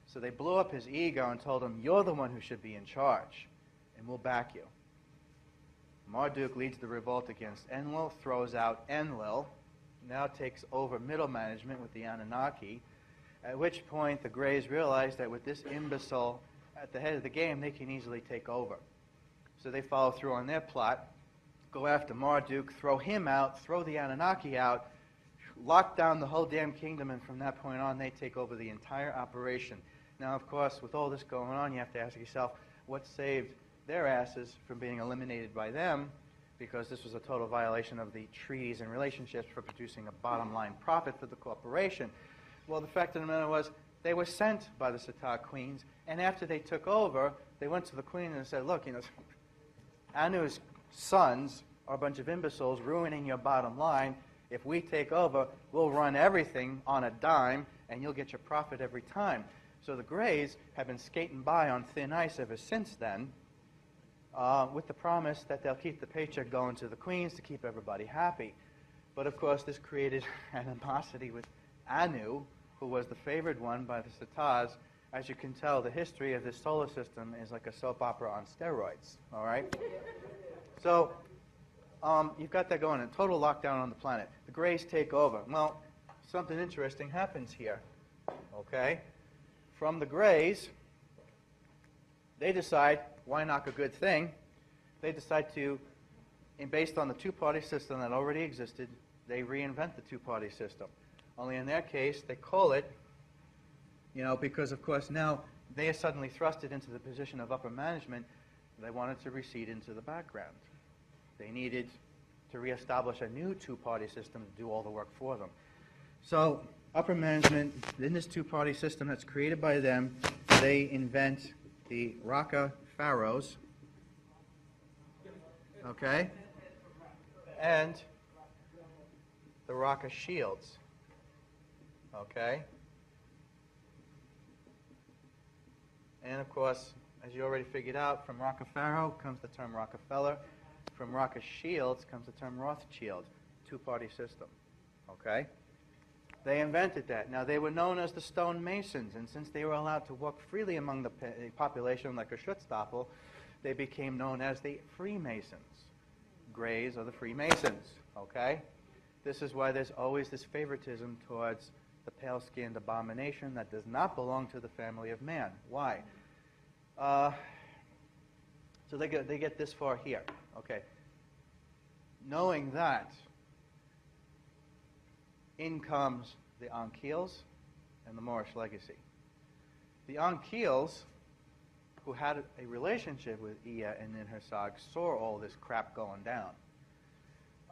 So they blew up his ego and told him, you're the one who should be in charge, and we'll back you. Marduk leads the revolt against Enlil, throws out Enlil, now takes over middle management with the Anunnaki, at which point the Greys realize that with this imbecile at the head of the game, they can easily take over. So they follow through on their plot, go after Marduk, throw him out, throw the Anunnaki out, lock down the whole damn kingdom, and from that point on, they take over the entire operation. Now, of course, with all this going on, you have to ask yourself, what saved their asses from being eliminated by them, because this was a total violation of the treaties and relationships for producing a bottom line profit for the corporation. Well, the fact of the matter was, they were sent by the Sitar queens, and after they took over, they went to the queen and said, look, Anu's sons are a bunch of imbeciles ruining your bottom line. If we take over, we'll run everything on a dime, and you'll get your profit every time. So the Greys have been skating by on thin ice ever since then, with the promise that they'll keep the paycheck going to the queens to keep everybody happy. But of course, this created animosity with Anu, who was the favored one by the Sitars. As you can tell, the history of this solar system is like a soap opera on steroids, all right? So you've got that going, a total lockdown on the planet. The Greys take over. Well, something interesting happens here, okay? From the Greys, they decide, why knock a good thing? They decide to, based on the two-party system that already existed, they reinvent the two-party system. Only in their case, they call it, because of course now they are suddenly thrusted into the position of upper management. They wanted to recede into the background. They needed to reestablish a new two-party system to do all the work for them. So upper management, in this two-party system that's created by them, they invent the Raka pharaohs, okay, and the Raka shields, okay. And of course, as you already figured out, from Raka pharaoh comes the term Rockefeller. From Raka shields comes the term Rothschild, two-party system, okay. They invented that. Now, they were known as the Stone Masons, and since they were allowed to walk freely among the population like a Schutzstaffel, they became known as the Freemasons. Greys are the Freemasons, okay? This is why there's always this favoritism towards the pale-skinned abomination that does not belong to the family of man. Why? So they get this far here, okay? Knowing that, in comes the Ankhils and the Moorish Legacy. The Ankhils, who had a relationship with Ea and Ninhursag, saw all this crap going down.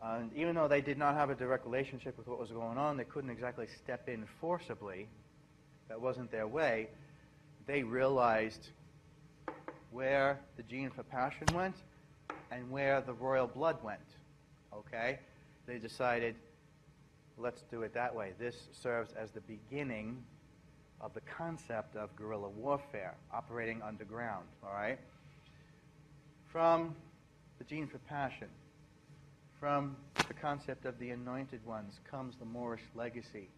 And even though they did not have a direct relationship with what was going on, they couldn't exactly step in forcibly. That wasn't their way. They realized where the gene for passion went and where the royal blood went. Okay? They decided, let's do it that way. This serves as the beginning of the concept of guerrilla warfare, operating underground, all right? From the gene for passion, from the concept of the anointed ones, comes the Moorish legacy.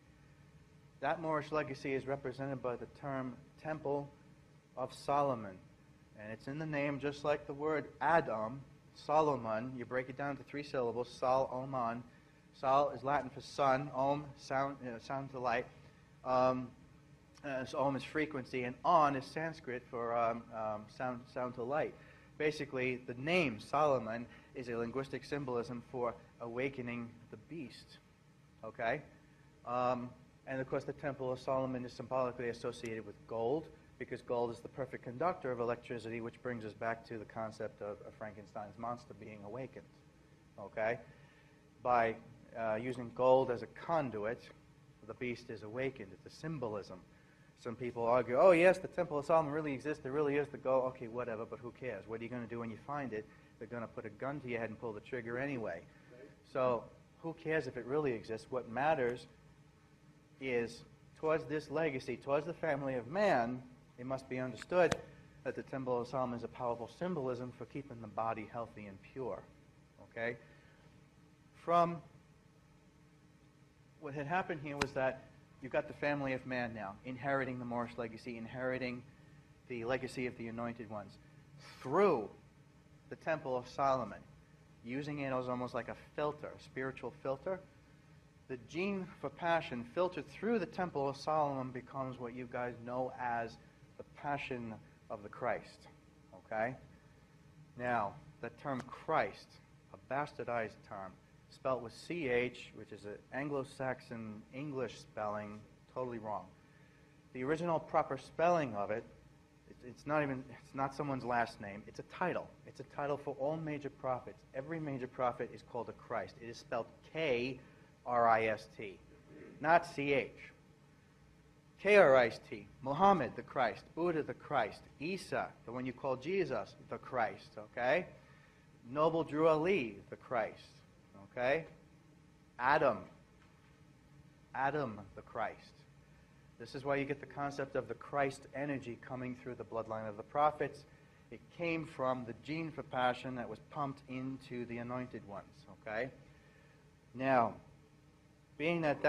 That Moorish legacy is represented by the term Temple of Solomon. And it's in the name just like the word Adam, Solomon. You break it down to 3 syllables, Sol, Oman. Sol is Latin for sun, Om, sound to light. So Om is frequency, and On is Sanskrit for sound to light. Basically, the name Solomon is a linguistic symbolism for awakening the beast. Okay? And of course, the Temple of Solomon is symbolically associated with gold, because gold is the perfect conductor of electricity, which brings us back to the concept of Frankenstein's monster being awakened. Okay? By using gold as a conduit, the beast is awakened. It's a symbolism. Some people argue, oh yes, the Temple of Solomon really exists, there really is the gold. Okay, whatever, but who cares? What are you going to do when you find it? They're going to put a gun to your head and pull the trigger anyway. So who cares if it really exists? What matters is towards this legacy, towards the family of man, it must be understood that the Temple of Solomon is a powerful symbolism for keeping the body healthy and pure. Okay? From what had happened here was that you've got the family of man now, inheriting the Moorish legacy, inheriting the legacy of the anointed ones, through the Temple of Solomon, using it as almost like a filter, a spiritual filter. The gene for passion filtered through the Temple of Solomon becomes what you guys know as the Passion of the Christ. Okay? Now, the term Christ, a bastardized term, spelled with CH, which is an Anglo-Saxon English spelling, totally wrong. The original proper spelling of it, it's not someone's last name. It's a title. It's a title for all major prophets. Every major prophet is called a Christ. It is spelled K-R-I-S-T, not C-H. K-R-I-S-T. Muhammad, the Christ. Buddha, the Christ. Isa, the one you call Jesus, the Christ. Okay? Noble Drew Ali, the Christ. Okay? Adam, the Christ. This is why you get the concept of the Christ energy coming through the bloodline of the prophets. It came from the gene for passion that was pumped into the anointed ones. Okay? Now, being that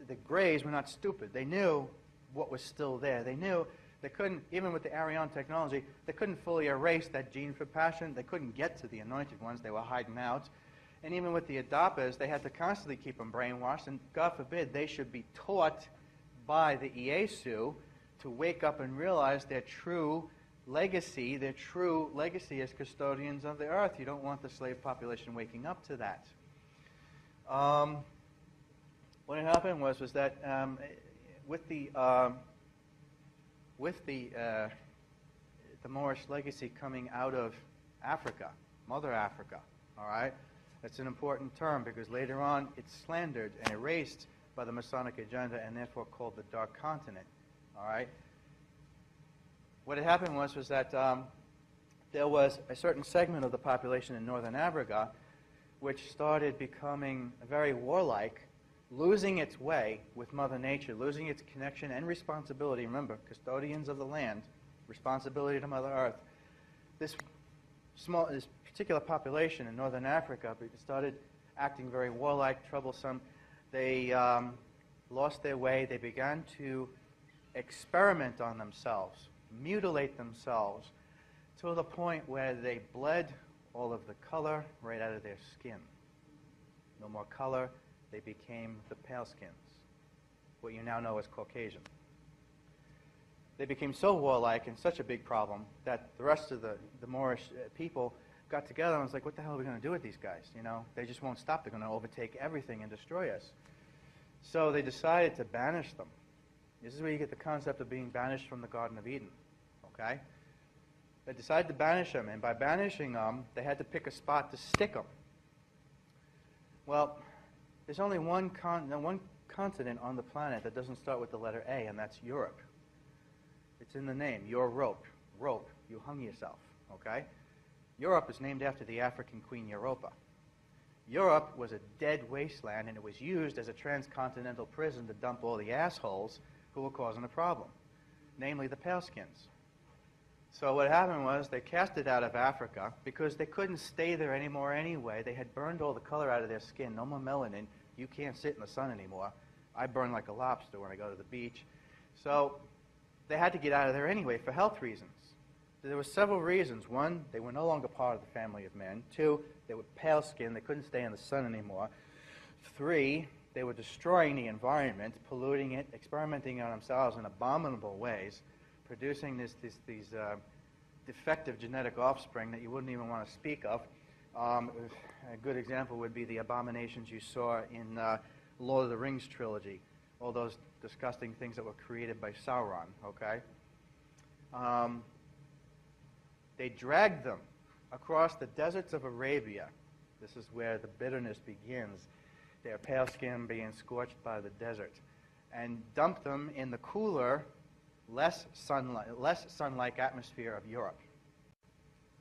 the Greys were not stupid. They knew what was still there. They knew they couldn't, even with the Arion technology, they couldn't fully erase that gene for passion. They couldn't get to the anointed ones. They were hiding out. And even with the Adapers, they had to constantly keep them brainwashed. And God forbid they should be taught by the Iesu to wake up and realize their true legacy as custodians of the earth. You don't want the slave population waking up to that. What had happened was that with the Moorish legacy coming out of Africa, Mother Africa, all right? That's an important term because later on it's slandered and erased by the Masonic agenda and therefore called the Dark Continent, all right? What had happened was that there was a certain segment of the population in northern Africa which started becoming very warlike, losing its way with Mother Nature, losing its connection and responsibility. Remember, custodians of the land, responsibility to Mother Earth. This particular population in northern Africa started acting very warlike, troublesome. They lost their way. They began to experiment on themselves, mutilate themselves, to the point where they bled all of the color right out of their skin. No more color. They became the pale skins, what you now know as Caucasian. They became so warlike and such a big problem that the rest of the Moorish people got together and was like, what the hell are we going to do with these guys? You know, they just won't stop. They're going to overtake everything and destroy us. So they decided to banish them. This is where you get the concept of being banished from the Garden of Eden, okay? They decided to banish them, and by banishing them, they had to pick a spot to stick them. Well, there's only one continent on the planet that doesn't start with the letter A, and that's Europe. It's in the name, your rope. Rope, you hung yourself, okay? Europe is named after the African queen Europa. Europe was a dead wasteland, and it was used as a transcontinental prison to dump all the assholes who were causing a problem, namely the paleskins. So what happened was they cast it out of Africa because they couldn't stay there anymore anyway. They had burned all the color out of their skin, no more melanin. You can't sit in the sun anymore. I burn like a lobster when I go to the beach. So they had to get out of there anyway for health reasons. There were several reasons. One, they were no longer part of the family of men. Two, they were pale skinned. They couldn't stay in the sun anymore. Three, they were destroying the environment, polluting it, experimenting on themselves in abominable ways, producing these defective genetic offspring that you wouldn't even want to speak of. A good example would be the abominations you saw in Lord of the Rings trilogy, all those disgusting things that were created by Sauron, okay? They dragged them across the deserts of Arabia. This is where the bitterness begins, their pale skin being scorched by the desert, and dumped them in the cooler, less sun-like atmosphere of Europe,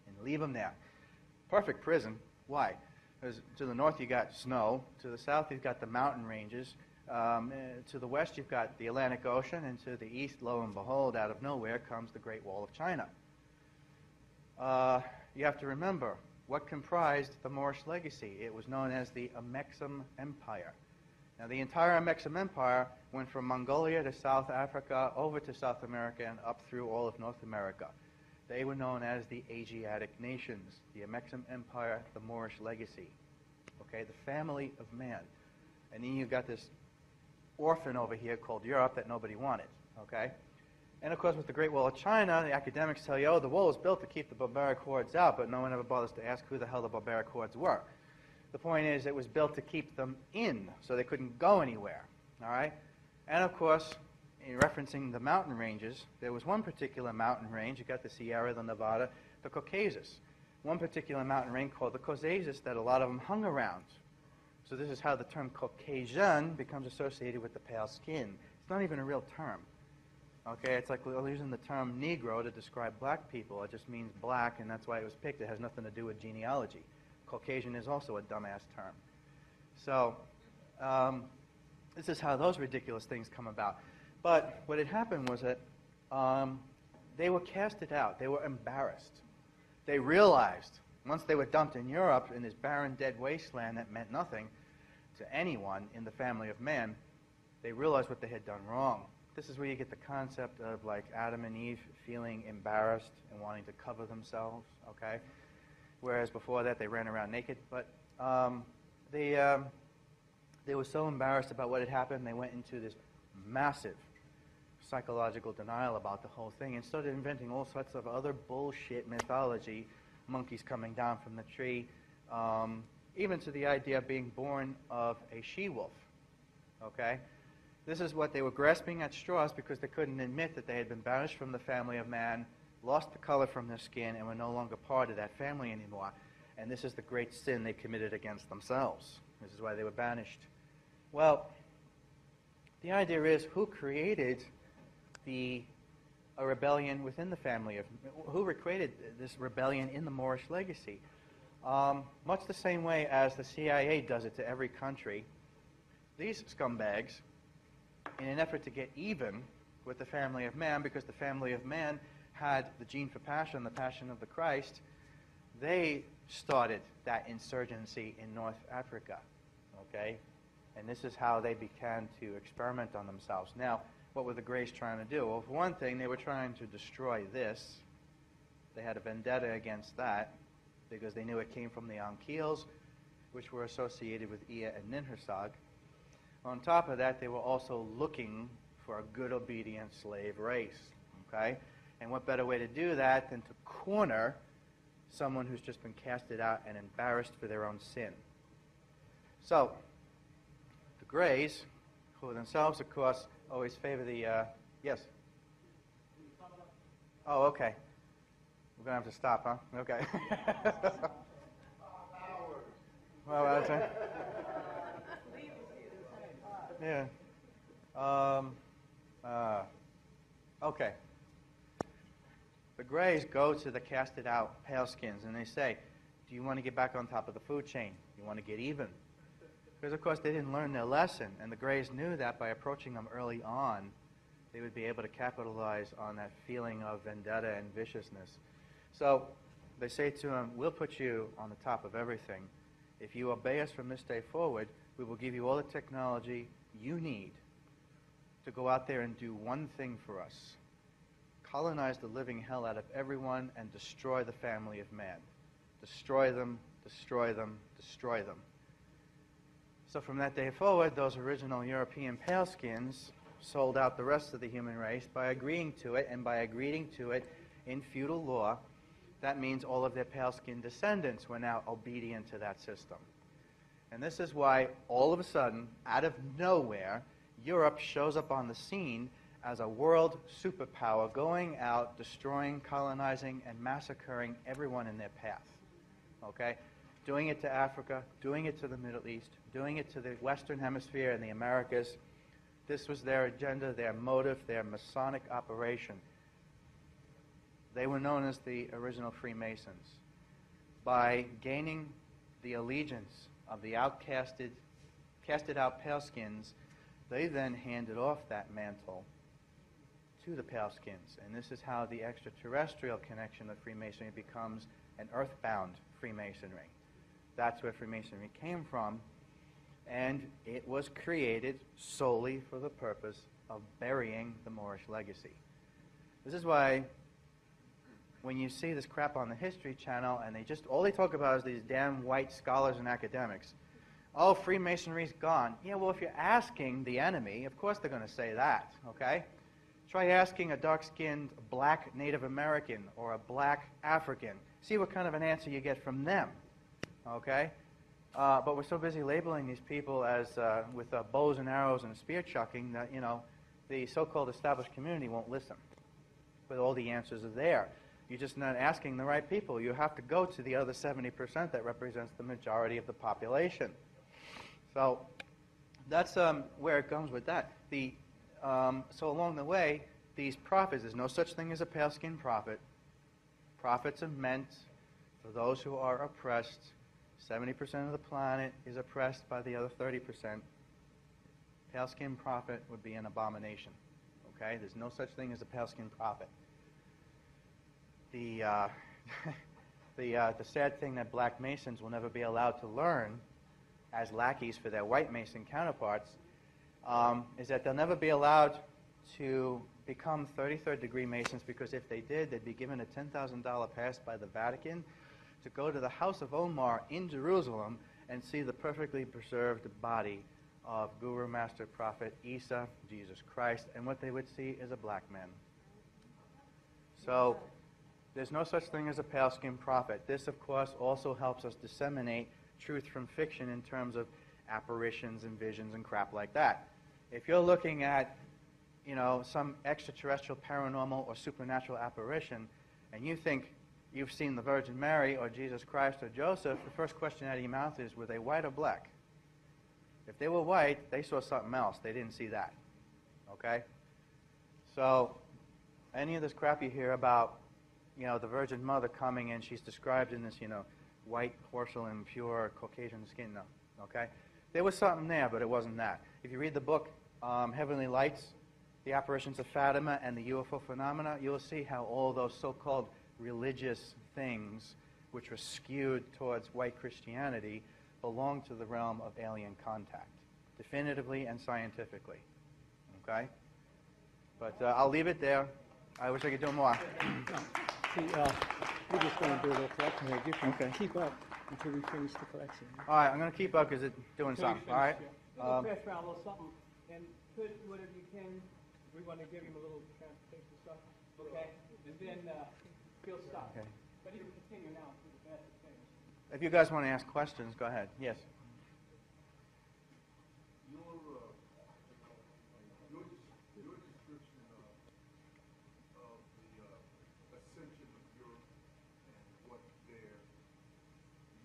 and leave them there. Perfect prison. Why? Because to the north you got snow, to the south you've got the mountain ranges, To the west, you've got the Atlantic Ocean, and to the east, lo and behold, out of nowhere comes the Great Wall of China. You have to remember what comprised the Moorish Legacy. It was known as the Amexem Empire. Now, the entire Amexem Empire went from Mongolia to South Africa, over to South America, and up through all of North America. They were known as the Asiatic nations, the Amexem Empire, the Moorish Legacy. Okay, the family of man. And then you've got this orphan over here called Europe that nobody wanted. Okay? And of course, with the Great Wall of China, the academics tell you, oh, the wall was built to keep the barbaric hordes out, but no one ever bothers to ask who the hell the barbaric hordes were. The point is, it was built to keep them in, so they couldn't go anywhere. All right? And of course, in referencing the mountain ranges, there was one particular mountain range. You got the Sierra, the Nevada, the Caucasus. One particular mountain range called the Caucasus that a lot of them hung around. So this is how the term Caucasian becomes associated with the pale skin. It's not even a real term. Okay, it's like we're using the term Negro to describe black people. It just means black, and that's why it was picked. It has nothing to do with genealogy. Caucasian is also a dumbass term. So this is how those ridiculous things come about. But what had happened was that they were casted out. They were embarrassed. They realized, once they were dumped in Europe in this barren, dead wasteland that meant nothing to anyone in the family of man, they realized what they had done wrong. This is where you get the concept of like Adam and Eve feeling embarrassed and wanting to cover themselves, okay? Whereas before that they ran around naked. But they were so embarrassed about what had happened, they went into this massive psychological denial about the whole thing and started inventing all sorts of other bullshit mythology, monkeys coming down from the tree, even to the idea of being born of a she-wolf, okay? This is what they were grasping at straws because they couldn't admit that they had been banished from the family of man, lost the color from their skin, and were no longer part of that family anymore. And this is the great sin they committed against themselves. This is why they were banished. Well, the idea is, who created a rebellion within the family of, who created this rebellion in the Moorish Legacy? Much the same way as the CIA does it to every country. These scumbags, in an effort to get even with the family of man, because the family of man had the gene for passion, the passion of the Christ, they started that insurgency in North Africa, okay? And this is how they began to experiment on themselves. Now, what were the Greys trying to do? Well, for one thing, they were trying to destroy this. They had a vendetta against that because they knew it came from the Anquils, which were associated with Ea and Ninhursag. On top of that, they were also looking for a good, obedient slave race, okay? And what better way to do that than to corner someone who's just been casted out and embarrassed for their own sin? So, the Greys, who themselves, of course, always favor the, yes? Oh, okay. We're going to have to stop, huh? Okay. Well, that's it. Yeah. Okay. The Greys go to the casted out paleskins and they say, do you want to get back on top of the food chain? You want to get even? Because, of course, they didn't learn their lesson, and the Greys knew that by approaching them early on, they would be able to capitalize on that feeling of vendetta and viciousness. So they say to them, we'll put you on the top of everything. If you obey us from this day forward, we will give you all the technology you need to go out there and do one thing for us. Colonize the living hell out of everyone and destroy the family of man. Destroy them, destroy them, destroy them. So from that day forward, those original European paleskins sold out the rest of the human race by agreeing to it, and by agreeing to it in feudal law, that means all of their paleskin descendants were now obedient to that system. And this is why, all of a sudden, out of nowhere, Europe shows up on the scene as a world superpower, going out, destroying, colonizing, and massacring everyone in their path. Okay? Doing it to Africa, doing it to the Middle East, doing it to the Western Hemisphere and the Americas. This was their agenda, their motive, their Masonic operation. They were known as the original Freemasons. By gaining the allegiance of the casted out paleskins, They then handed off that mantle to the pale skins, and this is how the extraterrestrial connection of Freemasonry becomes an earthbound Freemasonry. That's where Freemasonry came from, and it was created solely for the purpose of burying the Moorish legacy. This is why when you see this crap on the History Channel and all they talk about is these damn white scholars and academics. Oh, Freemasonry's gone. Yeah, well, if you're asking the enemy, of course they're going to say that, okay? Try asking a dark-skinned black Native American or a black African. See what kind of an answer you get from them, okay? But we're so busy labeling these people as with bows and arrows and spear chucking that, the so-called established community won't listen. But all the answers are there. You're just not asking the right people. You have to go to the other 70% that represents the majority of the population. So that's where it comes with that. So along the way, these prophets, there's no such thing as a pale-skinned prophet. Prophets are meant for those who are oppressed. 70% of the planet is oppressed by the other 30%. Pale-skinned prophet would be an abomination. Okay? There's no such thing as a pale-skinned prophet. The sad thing that black Masons will never be allowed to learn as lackeys for their white Mason counterparts is that they'll never be allowed to become 33rd degree Masons, because if they did, they'd be given a $10,000 pass by the Vatican to go to the House of Omar in Jerusalem and see the perfectly preserved body of Guru Master Prophet Isa, Jesus Christ, and what they would see is a black man. So there's no such thing as a pale-skinned prophet. This, of course, also helps us disseminate truth from fiction in terms of apparitions and visions and crap like that. If you're looking at, some extraterrestrial, paranormal, or supernatural apparition, and you think you've seen the Virgin Mary or Jesus Christ or Joseph, the first question out of your mouth is, were they white or black? If they were white, they saw something else. They didn't see that. Okay? So any of this crap you hear about, the Virgin Mother coming in, she's described in this, white porcelain, pure Caucasian skin. No. Okay? There was something there, but it wasn't that. If you read the book Heavenly Lights, The Apparitions of Fatima and the UFO Phenomena, you'll see how all those so-called religious things, which were skewed towards white Christianity, belong to the realm of alien contact, definitively and scientifically. Okay? But I'll leave it there. I wish I could do more. See, we're just going to do a little collection here. You can keep up until we finish the collection. All right, I'm going to keep up because it's doing something. All right? We'll pass around a little something, and put whatever you can. We want to give him a little transportation stuff, okay? And then he'll stop. Okay. But he can continue now through the basket things. If you guys want to ask questions, go ahead. Yes. Your description of the ascension of Europe and what their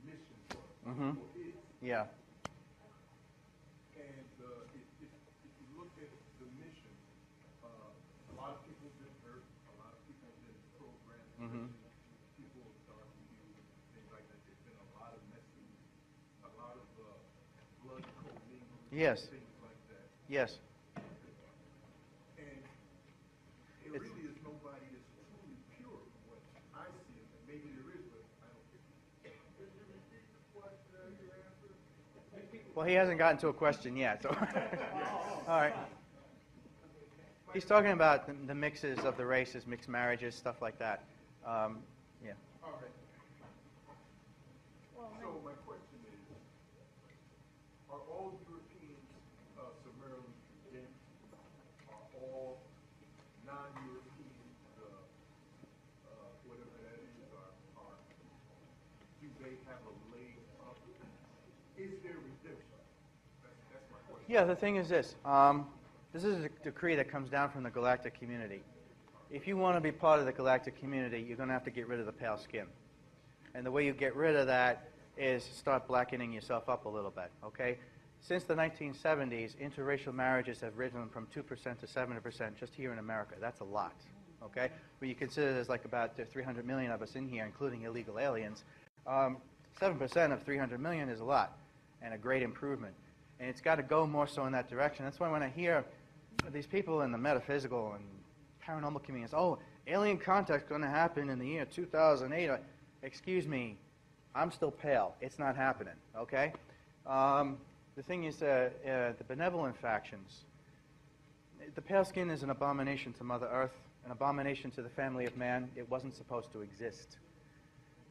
mission was, or is. Yeah. And if you look at the mission, a lot of people have been hurt, a lot of people have been programmed, people of dark view, things like that. There's been a lot of messing, a lot of blood commingling, Yes. things like that. Yes. And there really is nobody that's truly pure from what I see. Maybe there is, but I don't think. Can you repeat what you answered? Well, he hasn't gotten to a question yet. So. All right. He's talking about the mixes of the races, mixed marriages, stuff like that. Yeah. All right. So my question is, are all Europeans summarily condemned? Are all non-Europeans, whatever that is, do they have a leg up? Is there redemption? That's my question. Yeah, the thing is this. This is a decree that comes down from the galactic community. If you want to be part of the galactic community, you're going to have to get rid of the pale skin. And the way you get rid of that is start blackening yourself up a little bit, okay? Since the 1970s, interracial marriages have risen from 2% to 7% just here in America. That's a lot, okay? When you consider there's like about 300 million of us in here, including illegal aliens, 7% of 300 million is a lot and a great improvement. And it's got to go more so in that direction. That's why when I hear these people in the metaphysical and paranormal communities, oh, alien contact's going to happen in the year 2008. Excuse me, I'm still pale. It's not happening, okay? The thing is, the benevolent factions, the pale skin is an abomination to Mother Earth, an abomination to the family of man. It wasn't supposed to exist.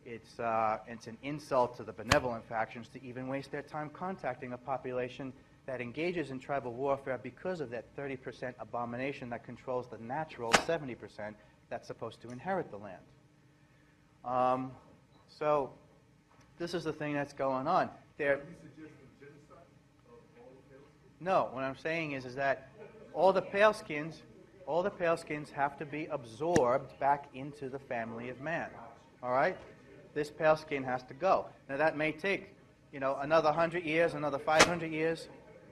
It's an insult to the benevolent factions to even waste their time contacting a population that engages in tribal warfare because of that 30% abomination that controls the natural 70% that's supposed to inherit the land. So this is the thing that's going on. Are you suggesting genocide of all the pale skins? No, what I'm saying is that all the pale skins have to be absorbed back into the family of man. All right? This pale skin has to go. Now that may take, another 100 years, another 500 years.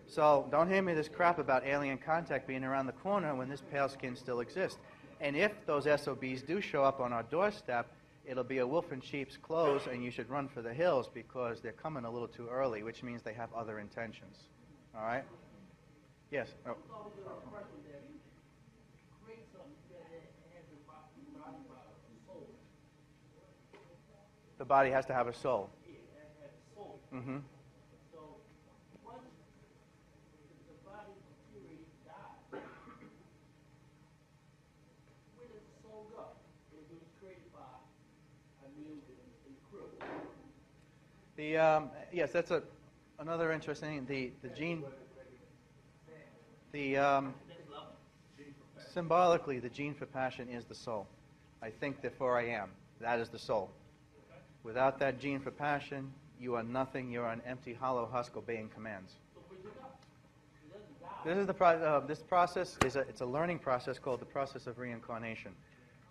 So don't hand me this crap about alien contact being around the corner when this pale skin still exists. And if those SOBs do show up on our doorstep, it'll be a wolf in sheep's clothes, and you should run for the hills because they're coming a little too early, which means they have other intentions. All right? Yes? Oh. The body has to have a soul. Mm-hmm. So once the body deteriorates, dies, where does the soul go? It was created by a crew. Yes, that's another interesting thing. The gene. Symbolically, the gene for passion is the soul. I think, therefore I am. That is the soul. Without that gene for passion, you are nothing. You are an empty, hollow husk obeying commands. This is this process it's a learning process called the process of reincarnation,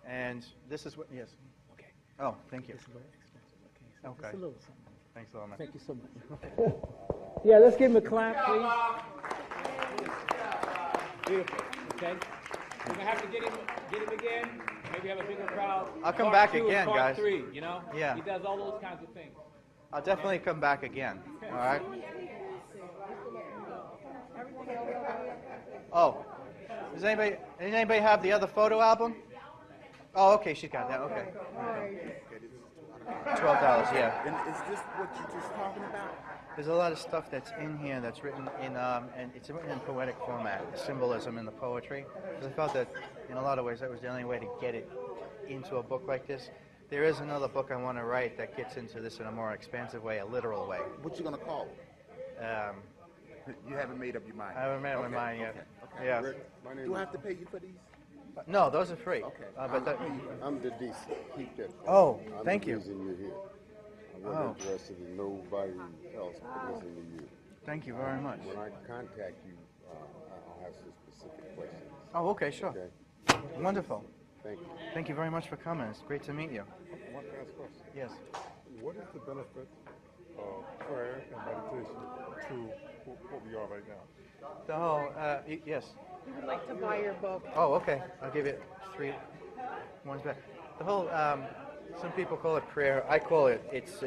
and this is what. Yes. Okay. Oh, thank you. This is very expensive. Okay. Just a little something. Thanks a lot, man. Thank you so much. Yeah, let's give him a clap, please. Beautiful. Okay. We're gonna have to get him again. Maybe have a bigger crowd. I'll come Part back 2 again, and part guys. 3, Yeah. He does all those kinds of things. I'll definitely come back again. All right. Oh, does anybody have the other photo album? Oh, okay, she's got that. Okay. $12, yeah. And is this what you're just talking about? There's a lot of stuff that's in here that's written in, and it's written in poetic format, symbolism in the poetry. Because I felt that, in a lot of ways, that was the only way to get it into a book like this. There is another book I want to write that gets into this in a more expansive way, a literal way. What you gonna call it? You haven't made up your mind. I haven't made up my mind yet. Okay. Yeah. Do I have to pay you for these? No, those are free. Okay. I'm the DC. Keep that. Oh, I'm thank the you. reason you're here. I'm not interested in nobody else but listening to you. Thank you very much. When I contact you, I'll have some specific questions. Oh, okay, sure. Okay. Wonderful. Thank you. Thank you very much for coming. It's great to meet you. One last question. Yes. What is the benefit of prayer and meditation to what we are right now? The whole, yes. We would like to buy your book. Oh, okay. I'll give it 3 ones back. The whole, some people call it prayer. I call it, it's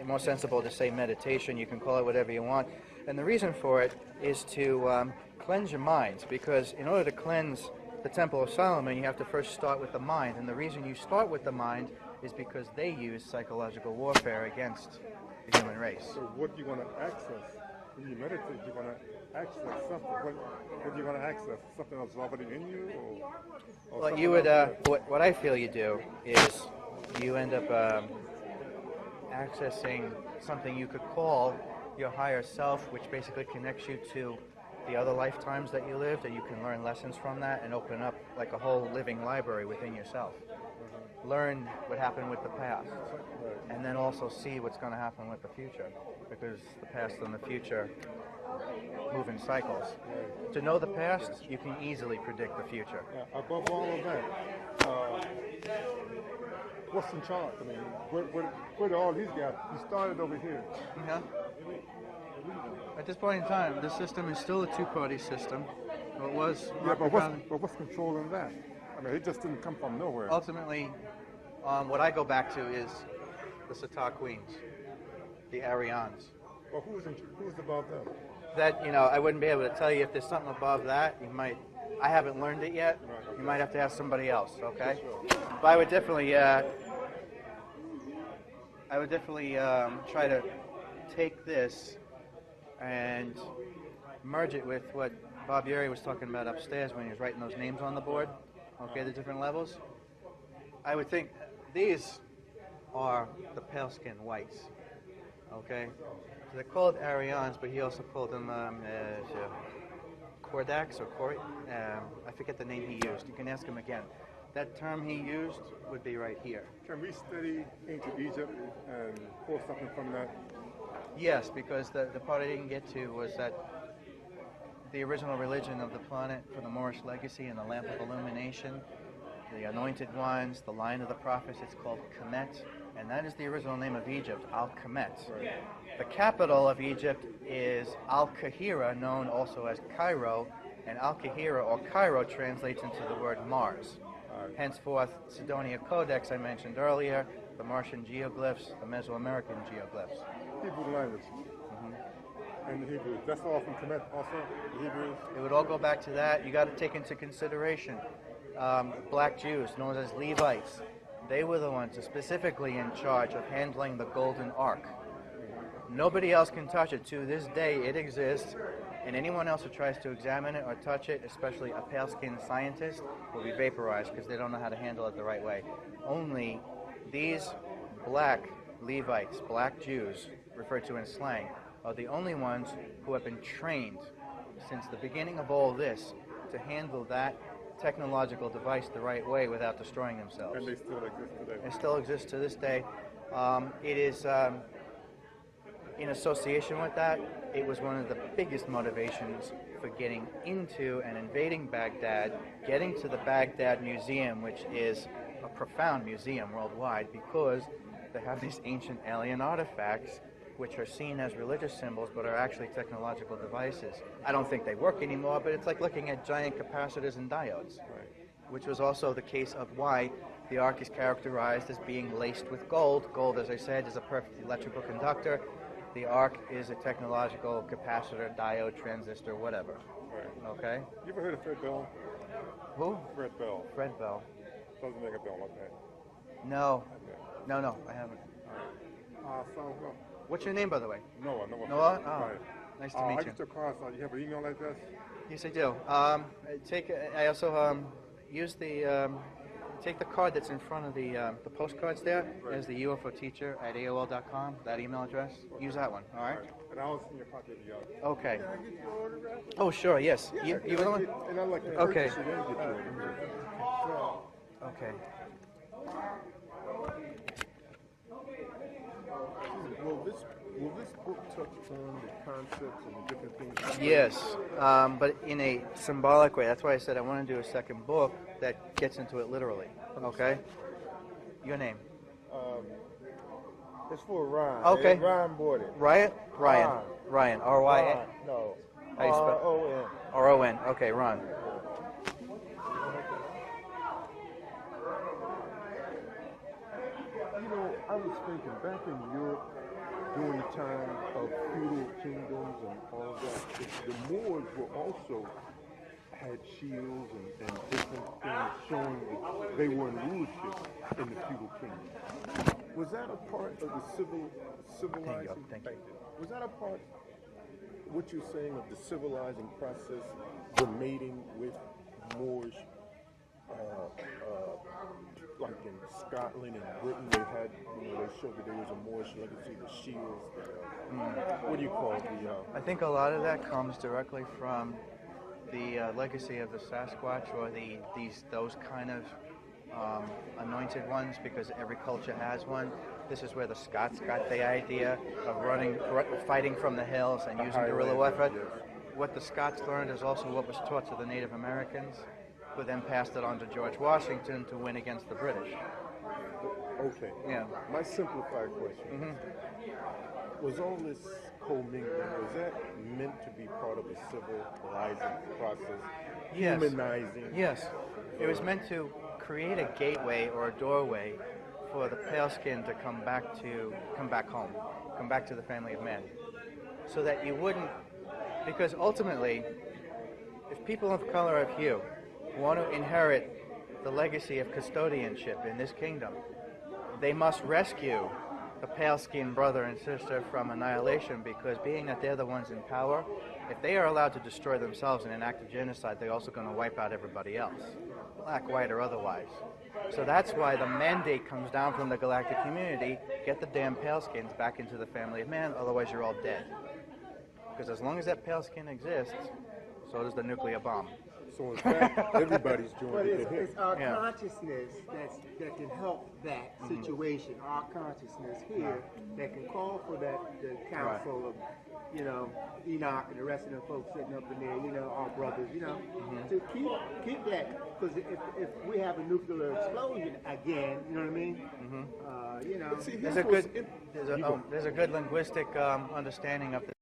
more sensible to say meditation. You can call it whatever you want. And the reason for it is to cleanse your minds, because in order to cleanse the Temple of Solomon, you have to first start with the mind. And the reason you start with the mind is because they use psychological warfare against the human race. So what you're going to access, when you meditate, you're going to access something. What you're going to access? Something that's already in you? Or Well, you would, what I feel you do is you end up accessing something you could call your higher self, which basically connects you to the other lifetimes that you lived, and you can learn lessons from that and open up like a whole living library within yourself. Learn what happened with the past, and then also see what's going to happen with the future, because the past and the future move in cycles. To know the past, you can easily predict the future. above all of that, what's in charge? I mean, where do all these guys? You started over here. Yeah. At this point in time, the system is still a two-party system. It was. Yeah, but what's controlling that? I mean, it just didn't come from nowhere. Ultimately, what I go back to is the Sata Queens, the Arians. Well, who's above them? that, you know, I wouldn't be able to tell you. If there's something above that, you might. I haven't learned it yet. You might have to ask somebody else. Okay. But I would definitely. Try to take this and merge it with what Bob Urey was talking about upstairs when he was writing those names on the board. Okay, the different levels. I would think these are the pale-skinned whites. Okay, so they're called Aryans, but he also called them Kordax or Kori. I forget the name he used. You can ask him again. That term he used would be right here. Can we study ancient Egypt and pull something from that? Yes, because the part I didn't get to was that the original religion of the planet for the Moorish Legacy and the Lamp of Illumination, the Anointed Ones, the Line of the Prophets, it's called Kemet, and that is the original name of Egypt, Al-Kemet. Right. The capital of Egypt is Al-Kahira, known also as Cairo, and Al-Kahira or Cairo translates into the word Mars. Henceforth, Sidonia Codex I mentioned earlier, the Martian geoglyphs, the Mesoamerican geoglyphs. Hebrew language. And the Hebrews. That's all from Kemet also, the Hebrews? It would all go back to that. You got to take into consideration black Jews, known as Levites. They were the ones specifically in charge of handling the Golden Ark. Nobody else can touch it. To this day, it exists, and anyone else who tries to examine it or touch it, especially a pale-skinned scientist, will be vaporized because they don't know how to handle it the right way. Only these black Levites, black Jews, referred to in slang, are the only ones who have been trained since the beginning of all this to handle that technological device the right way without destroying themselves. And they still exist today. It still exists to this day. It is, in association with that, it was one of the biggest motivations for getting into and invading Baghdad, getting to the Baghdad Museum, which is a profound museum worldwide because they have these ancient alien artifacts which are seen as religious symbols but are actually technological devices. I don't think they work anymore, but it's like looking at giant capacitors and diodes, which was also the case of why the Ark is characterized as being laced with gold. Gold, as I said, is a perfect electrical conductor. The Ark is a technological capacitor, diode, transistor, whatever. Right. Okay? You ever heard of Fred Bell? Who? Fred Bell. Fred Bell. Doesn't make a bell like that. No. No, I haven't. What's your name, by the way? Noah. Noah? Oh, Right. nice to I meet you. get your cards. You have an email address? Yes, I do. I also use the take the card that's in front of the postcards there as the UFO teacher at AOL.com. That email address. Use that one. All right. And I'll send you a copy of the Okay. Can I get your autograph? Oh, sure. Yes. You were the one? And I'd like to Okay. purchase it and get your autograph. Okay. Will this book touch on the concepts and the different things? Yes, but in a symbolic way. That's why I said I want to do a second book that gets into it literally. Okay? Your name? It's for Ryan. Okay. Ryan bought it. Ryan? Ryan. R-Y-A? No. How you spell? R-O-N. R-O-N. Okay, Ron. You know, I was thinking back in Europe during the time of feudal kingdoms and all of that, the Moors were also had shields and different things showing that they were in rulership in the feudal kingdom. Was that a part of the civilizing? Thank you. Was that a part, what you're saying, of the civilizing process, the mating with Moorish, like in Scotland and Britain, they had, they showed that there was a Moorish legacy, the shields, what do you call it? I think a lot of that comes directly from the legacy of the Sasquatch or those kind of anointed ones, because every culture has one. This is where the Scots got the idea of fighting from the hills and using guerrilla weapon. What the Scots learned is also what was taught to the Native Americans, who then passed it on to George Washington to win against the British. Okay. Yeah. My simplified question. Was all this commingling, was that meant to be part of a civilizing process? Yes. Humanizing? Yes. It was meant to create a gateway or a doorway for the pale skin to come back home, come back to the family of man, so that you wouldn't Because ultimately, if people of color of hue want to inherit the legacy of custodianship in this kingdom, they must rescue the pale-skinned brother and sister from annihilation, because being that they're the ones in power, if they are allowed to destroy themselves in an act of genocide, they're also going to wipe out everybody else, black, white, or otherwise. So that's why the mandate comes down from the galactic community: get the damn paleskins back into the family of man, otherwise you're all dead. Because as long as that pale skin exists, so does the nuclear bomb. So in fact, everybody's But doing it. it's our Yeah. consciousness that can help that situation. Our consciousness here that can call for that the council of, you know, Enoch and the rest of the folks sitting up in there, you know, our brothers, you know, to keep that, because if we have a nuclear explosion again, you know what I mean? You know, There's a good linguistic understanding of the